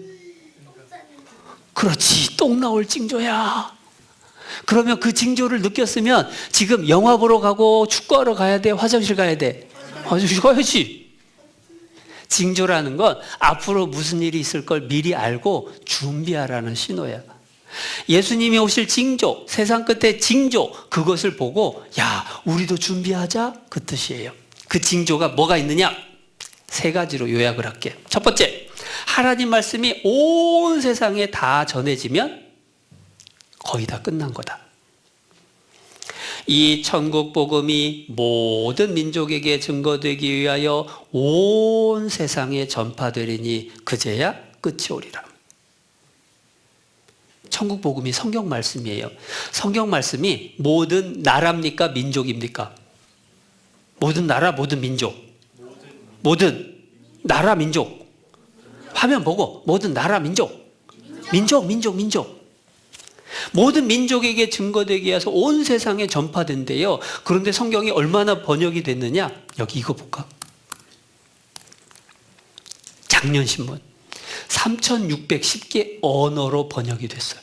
그렇지. 똥 나올 징조야. 그러면 그 징조를 느꼈으면 지금 영화 보러 가고 축구하러 가야 돼? 화장실 가야 돼? 화장실 가야지. 징조라는 건 앞으로 무슨 일이 있을 걸 미리 알고 준비하라는 신호야. 예수님이 오실 징조, 세상 끝의 징조, 그것을 보고 야, 우리도 준비하자 그 뜻이에요. 그 징조가 뭐가 있느냐? 세 가지로 요약을 할게요. 첫 번째, 하나님 말씀이 온 세상에 다 전해지면 거의 다 끝난 거다. 이 천국 복음이 모든 민족에게 증거되기 위하여 온 세상에 전파되리니 그제야 끝이 오리라. 천국 복음이 성경 말씀이에요. 성경 말씀이 모든 나라입니까? 민족입니까? 모든 나라, 모든 민족. 모든 나라, 민족. 화면 보고 모든 나라, 민족. 민족. 모든 민족에게 증거되기 위해서 온 세상에 전파된대요. 그런데 성경이 얼마나 번역이 됐느냐? 여기 이거 볼까? 작년 신문 3,610개 언어로 번역이 됐어요.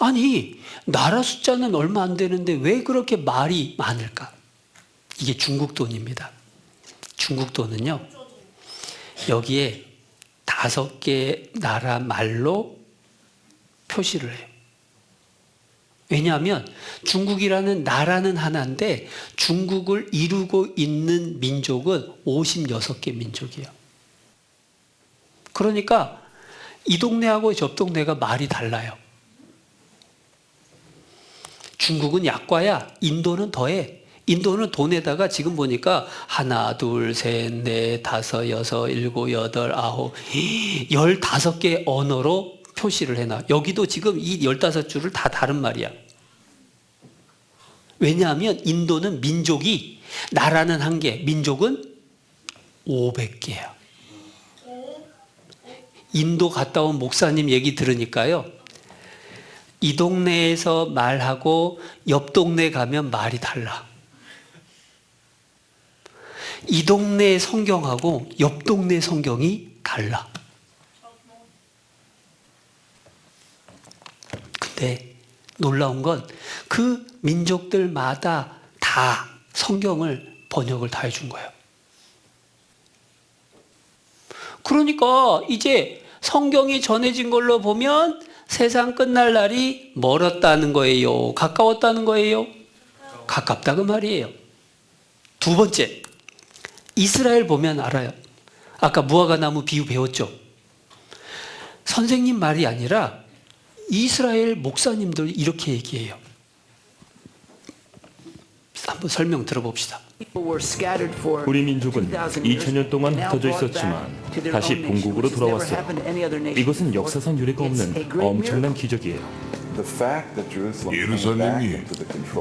아니, 나라 숫자는 얼마 안 되는데 왜 그렇게 말이 많을까? 이게 중국 돈입니다. 중국 돈은요, 여기에 5개 나라 말로 표시를 해요. 왜냐하면 중국이라는 나라는 하나인데 중국을 이루고 있는 민족은 56개 민족이에요. 그러니까 이 동네하고 저 동네가 말이 달라요. 중국은 약과야, 인도는 더해. 인도는 돈에다가 지금 보니까 하나, 둘, 셋, 넷, 다섯, 여섯, 일곱, 여덟, 아홉, 15개 언어로 표시를 해놔. 여기도 지금 이 15줄을 다 다른 말이야. 왜냐하면 인도는 민족이, 나라는 1개, 민족은 500개야. 인도 갔다 온 목사님 얘기 들으니까요, 이 동네에서 말하고 옆 동네 가면 말이 달라. 이 동네 성경하고 옆 동네 성경이 달라. 근데 놀라운 건 그 민족들마다 다 성경을 번역을 다 해준 거예요. 그러니까 이제 성경이 전해진 걸로 보면 세상 끝날 날이 멀었다는 거예요? 가까웠다는 거예요? 가깝다 그 말이에요. 두 번째, 이스라엘 보면 알아요. 아까 무화과나무 비유 배웠죠? 선생님 말이 아니라 이스라엘 목사님들 이렇게 얘기해요. 한번 설명 들어봅시다. 우리 민족은 2000년 동안 흩어져 있었지만 다시 본국으로 돌아왔어요. 이것은 역사상 유례가 없는 엄청난 기적이에요. 예루살렘이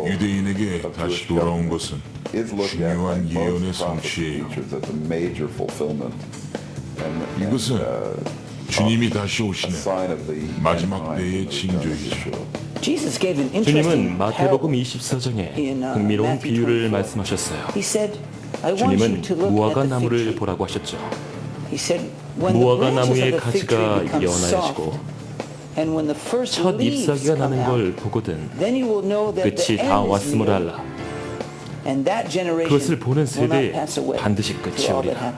유대인에게 다시 돌아온 것은 중요한 예언의 성취예요. 이것은 주님이 다시 오시는 마지막 때의 징조이죠. 주님은 마태복음 24장에 흥미로운 비유를 말씀하셨어요. 주님은 무화과 나무를 보라고 하셨죠. 무화과 나무의 가지가 연하여지고 첫 잎사귀가 나는 걸 보거든 끝이 다 왔음을 알라. 그것을 보는 세대에 반드시 끝이 오리라.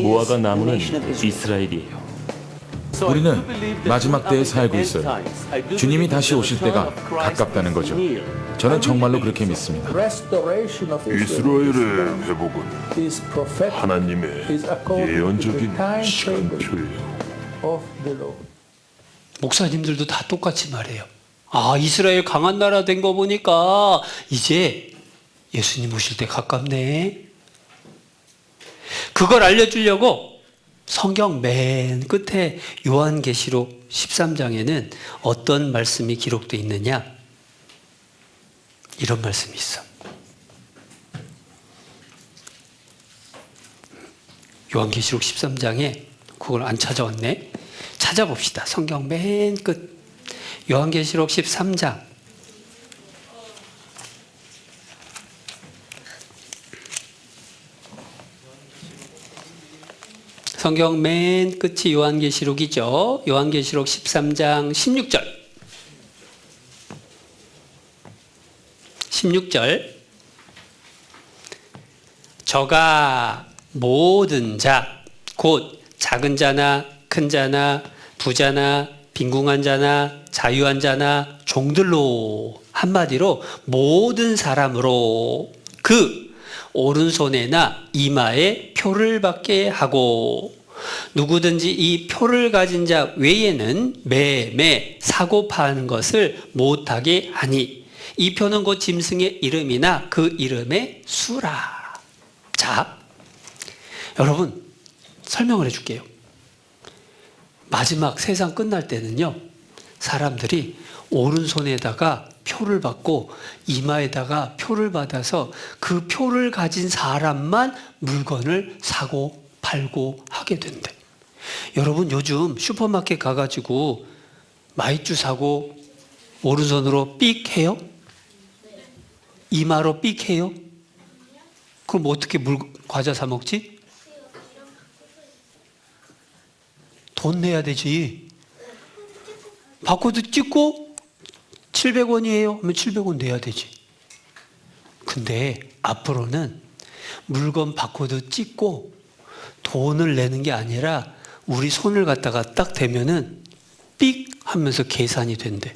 무화과 나무는 이스라엘이에요. 우리는 마지막 때에 살고 있어요. 주님이 다시 오실 때가 가깝다는 거죠. 저는 정말로 그렇게 믿습니다. 이스라엘의 회복은 하나님의 예언적인 시간표예요. 목사님들도 다 똑같이 말해요. 아, 이스라엘 강한 나라 된 거 보니까 이제 예수님 오실 때 가깝네. 그걸 알려주려고 성경 맨 끝에 요한계시록 13장에는 어떤 말씀이 기록되어 있느냐? 이런 말씀이 있어. 요한계시록 13장에 그걸 안 찾아왔네. 찾아봅시다. 성경 맨 끝. 요한계시록 13장. 성경 맨 끝이 요한계시록이죠. 요한계시록 13장 16절. 16절. 저가 모든 자, 곧 작은 자나 큰 자나 부자나 빈궁한 자나 자유한 자나 종들로, 한마디로 모든 사람으로 그 오른손에나 이마에 표를 받게 하고, 누구든지 이 표를 가진 자 외에는 매매 사고 파는 것을 못하게 하니, 이 표는 곧 짐승의 이름이나 그 이름의 수라. 자, 여러분 설명을 해줄게요. 마지막 세상 끝날 때는요, 사람들이 오른손에다가 표를 받고 이마에다가 표를 받아서 그 표를 가진 사람만 물건을 사고 팔고 하게 된대. 여러분 요즘 슈퍼마켓 가가지고 마이쮸 사고 오른손으로 삑 해요? 이마로 삑 해요? 그럼 어떻게 과자 사 먹지? 돈 내야 되지. 바코드 찍고 700원이에요 하면 700원 내야 되지. 근데 앞으로는 물건 바코드 찍고 돈을 내는 게 아니라 우리 손을 갖다가 딱 대면은 삑 하면서 계산이 된대.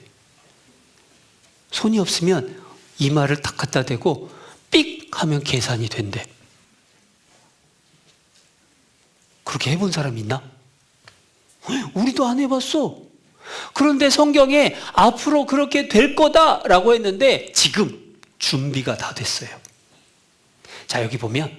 손이 없으면 이마를 딱 갖다 대고 삑 하면 계산이 된대. 그렇게 해본 사람 있나? 우리도 안 해봤어. 그런데 성경에 앞으로 그렇게 될 거다라고 했는데 지금 준비가 다 됐어요. 자, 여기 보면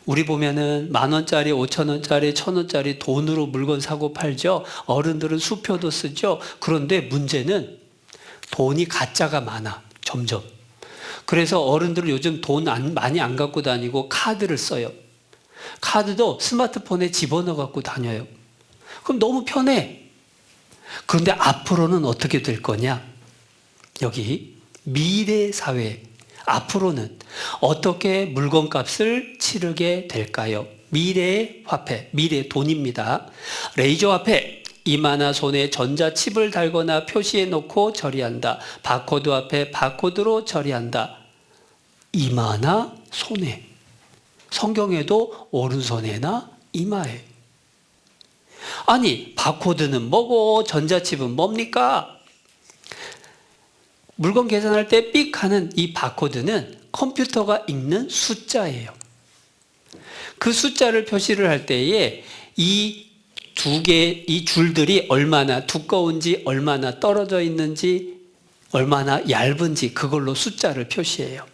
우리 보면은 10,000원짜리, 5,000원짜리, 1,000원짜리 돈으로 물건 사고 팔죠. 어른들은 수표도 쓰죠. 그런데 문제는 돈이 가짜가 많아, 점점. 그래서 어른들은 요즘 돈 많이 안 갖고 다니고 카드를 써요. 카드도 스마트폰에 집어넣어 갖고 다녀요. 그럼 너무 편해. 그런데 앞으로는 어떻게 될 거냐? 여기 미래 사회, 앞으로는 어떻게 물건값을 치르게 될까요? 미래의 화폐, 미래 돈입니다. 레이저 화폐, 이마나 손에 전자칩을 달거나 표시해 놓고 처리한다. 바코드 화폐, 바코드로 처리한다. 이마나 손에, 성경에도 오른손에나 이마에. 아니, 바코드는 뭐고 전자칩은 뭡니까? 물건 계산할 때 삑 하는 이 바코드는 컴퓨터가 읽는 숫자예요. 그 숫자를 표시를 할 때에 이 두 개, 이 줄들이 얼마나 두꺼운지, 얼마나 떨어져 있는지, 얼마나 얇은지 그걸로 숫자를 표시해요.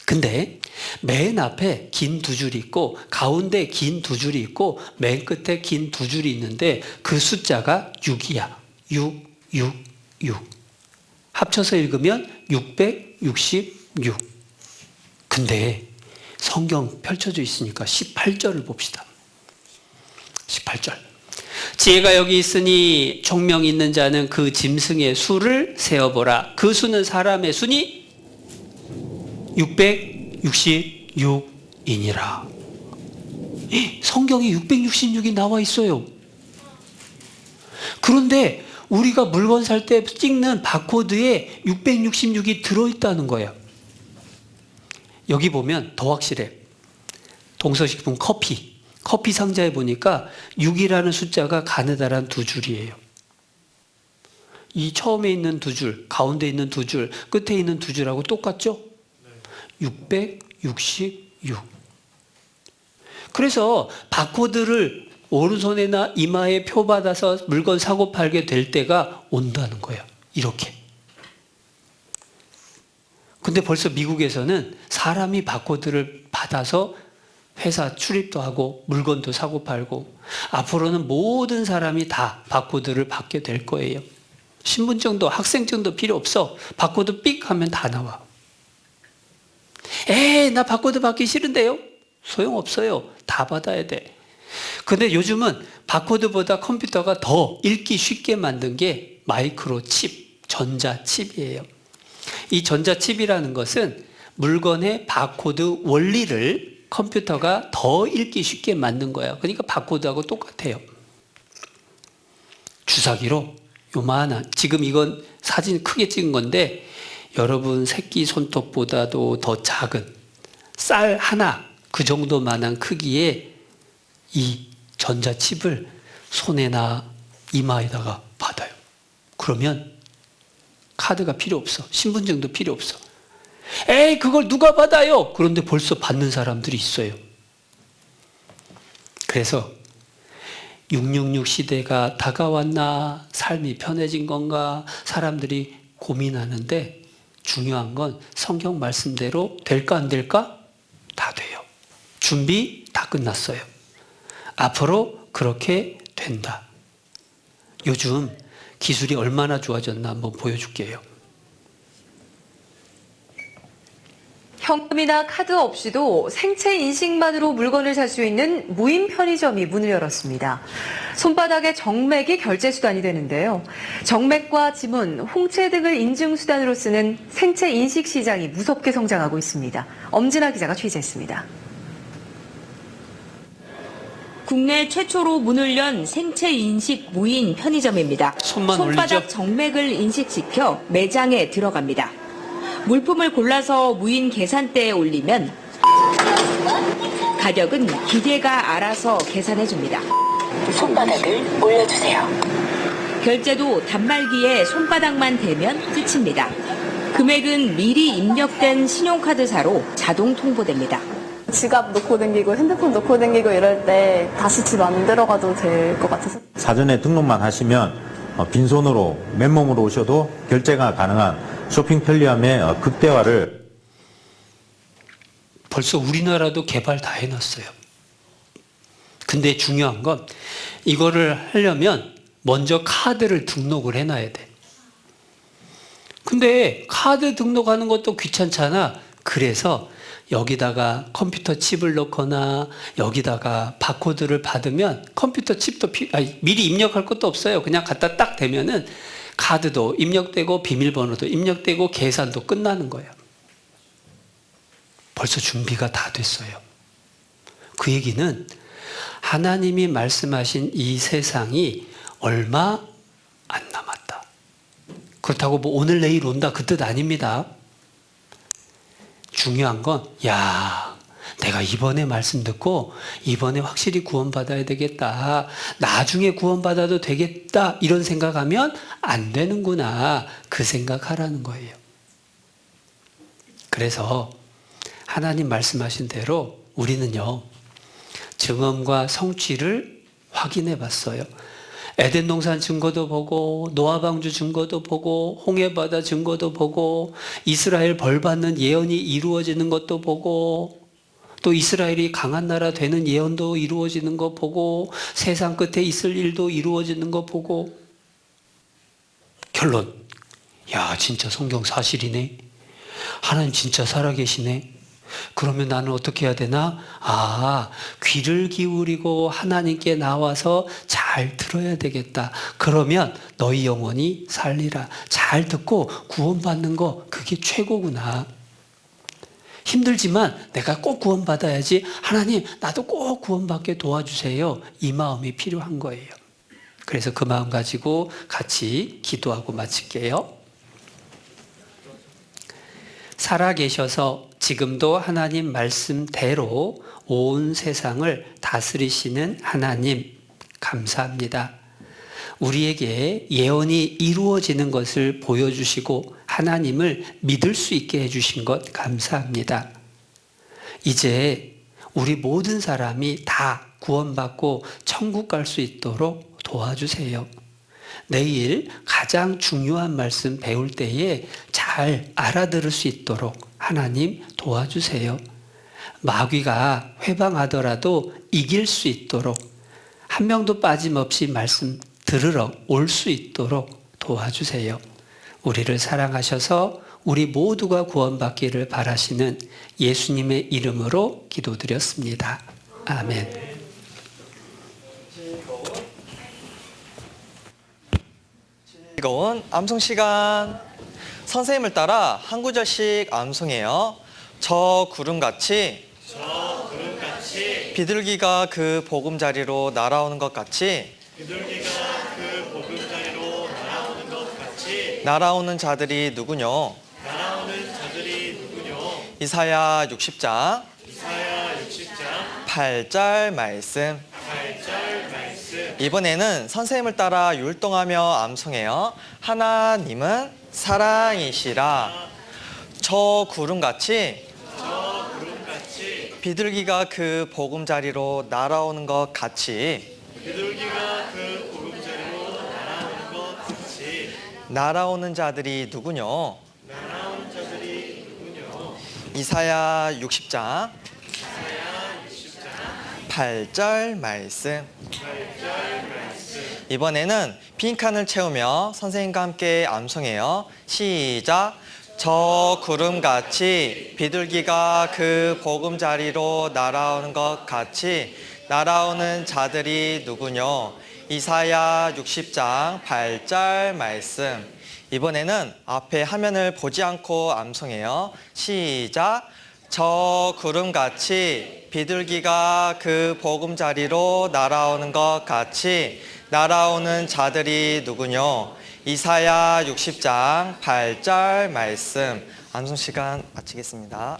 근데 맨 앞에 긴 두 줄이 있고 가운데 긴 두 줄이 있고 맨 끝에 긴 두 줄이 있는데 그 숫자가 6이야. 6, 6, 6. 합쳐서 읽으면 666. 근데 성경 펼쳐져 있으니까 18절을 봅시다. 18절. 지혜가 여기 있으니 총명 있는 자는 그 짐승의 수를 세어보라. 그 수는 사람의 수니 666이니라. 성경에 666이 나와 있어요. 그런데 우리가 물건 살 때 찍는 바코드에 666이 들어있다는 거예요. 여기 보면 더 확실해. 동서식품 커피 상자에 보니까 6이라는 숫자가 가느다란 두 줄이에요. 이 처음에 있는 두 줄, 가운데 있는 두 줄, 끝에 있는 두 줄하고 똑같죠? 666. 그래서 바코드를 오른손에나 이마에 표 받아서 물건 사고 팔게 될 때가 온다는 거예요. 이렇게. 근데 벌써 미국에서는 사람이 바코드를 받아서 회사 출입도 하고 물건도 사고 팔고, 앞으로는 모든 사람이 다 바코드를 받게 될 거예요. 신분증도 학생증도 필요 없어. 바코드 삑 하면 다 나와. 나 바코드 받기 싫은데요? 소용없어요. 다 받아야 돼. 근데 요즘은 바코드보다 컴퓨터가 더 읽기 쉽게 만든 게 마이크로칩, 전자칩이에요. 이 전자칩이라는 것은 물건의 바코드 원리를 컴퓨터가 더 읽기 쉽게 만든 거예요. 그러니까 바코드하고 똑같아요. 주사기로 요만한, 지금 이건 사진 크게 찍은 건데 여러분 새끼 손톱보다도 더 작은 쌀 하나 그 정도만한 크기의 이 전자칩을 손에나 이마에다가 받아요. 그러면 카드가 필요 없어. 신분증도 필요 없어. 에이, 그걸 누가 받아요? 그런데 벌써 받는 사람들이 있어요. 그래서 666 시대가 다가왔나? 삶이 편해진 건가? 사람들이 고민하는데 중요한 건 성경 말씀대로 될까 안 될까? 다 돼요. 준비 다 끝났어요. 앞으로 그렇게 된다. 요즘 기술이 얼마나 좋아졌나 한번 보여줄게요. 현금이나 카드 없이도 생체 인식만으로 물건을 살 수 있는 무인 편의점이 문을 열었습니다. 손바닥의 정맥이 결제 수단이 되는데요. 정맥과 지문, 홍채 등을 인증 수단으로 쓰는 생체 인식 시장이 무섭게 성장하고 있습니다. 엄진아 기자가 취재했습니다. 국내 최초로 문을 연 생체 인식 무인 편의점입니다. 손만 손바닥 올리죠? 정맥을 인식시켜 매장에 들어갑니다. 물품을 골라서 무인 계산대에 올리면 가격은 기계가 알아서 계산해줍니다. 손바닥을 올려주세요. 결제도 단말기에 손바닥만 대면 끝입니다. 금액은 미리 입력된 신용카드사로 자동 통보됩니다. 지갑 놓고 다니고 핸드폰 놓고 다니고 이럴 때 다시 집 안 들어가도 될 것 같아서. 사전에 등록만 하시면 빈손으로 맨몸으로 오셔도 결제가 가능한 쇼핑 편리함의 극대화를 벌써 우리나라도 개발 다 해놨어요. 근데 중요한 건 이거를 하려면 먼저 카드를 등록을 해놔야 돼. 근데 카드 등록하는 것도 귀찮잖아. 그래서 여기다가 컴퓨터 칩을 넣거나 여기다가 바코드를 받으면 컴퓨터 칩도 미리 입력할 것도 없어요. 그냥 갖다 딱 대면은 카드도 입력되고 비밀번호도 입력되고 계산도 끝나는 거예요. 벌써 준비가 다 됐어요. 그 얘기는 하나님이 말씀하신 이 세상이 얼마 안 남았다. 그렇다고 뭐 오늘 내일 온다 그 뜻 아닙니다. 중요한 건 내가 이번에 말씀 듣고 이번에 확실히 구원받아야 되겠다. 나중에 구원받아도 되겠다. 이런 생각하면 안 되는구나. 그 생각하라는 거예요. 그래서 하나님 말씀하신 대로 우리는요. 증언과 성취를 확인해 봤어요. 에덴 동산 증거도 보고 노아 방주 증거도 보고 홍해 바다 증거도 보고 이스라엘 벌 받는 예언이 이루어지는 것도 보고 또 이스라엘이 강한 나라 되는 예언도 이루어지는 거 보고 세상 끝에 있을 일도 이루어지는 거 보고 결론 진짜 성경 사실이네. 하나님 진짜 살아계시네. 그러면 나는 어떻게 해야 되나? 귀를 기울이고 하나님께 나와서 잘 들어야 되겠다. 그러면 너희 영혼이 살리라. 잘 듣고 구원받는 거 그게 최고구나. 힘들지만 내가 꼭 구원받아야지. 하나님 나도 꼭 구원받게 도와주세요. 이 마음이 필요한 거예요. 그래서 그 마음 가지고 같이 기도하고 마칠게요. 살아계셔서 지금도 하나님 말씀대로 온 세상을 다스리시는 하나님 감사합니다. 우리에게 예언이 이루어지는 것을 보여주시고 하나님을 믿을 수 있게 해주신 것 감사합니다. 이제 우리 모든 사람이 다 구원받고 천국 갈 수 있도록 도와주세요. 내일 가장 중요한 말씀 배울 때에 잘 알아들을 수 있도록 하나님 도와주세요. 마귀가 회방하더라도 이길 수 있도록 한 명도 빠짐없이 말씀 들으러 올 수 있도록 도와주세요. 우리를 사랑하셔서 우리 모두가 구원받기를 바라시는 예수님의 이름으로 기도드렸습니다. 아멘. 즐거운 암송 시간. 선생님을 따라 한 구절씩 암송해요. 저 구름같이 비둘기가 그 보금자리로 날아오는 것 같이 날아오는 자들이 누구뇨? 이사야 60장 8절 말씀. 이번에는 선생님을 따라 율동하며 암송해요. 하나님은 사랑이시라. 저 구름같이 비둘기가 그 보금자리로 날아오는 것 같이 날아오는 자들이 누구뇨? 이사야 60장 8절 말씀. 이번에는 빈칸을 채우며 선생님과 함께 암송해요. 시작. 저 구름같이 비둘기가 그 보금자리로 날아오는 것 같이 날아오는 자들이 누구뇨? 이사야 60장 8절 말씀. 이번에는 앞에 화면을 보지 않고 암송해요. 시작. 저 구름같이 비둘기가 그 보금자리로 날아오는 것 같이 날아오는 자들이 누구뇨? 이사야 60장 8절 말씀. 암송 시간 마치겠습니다.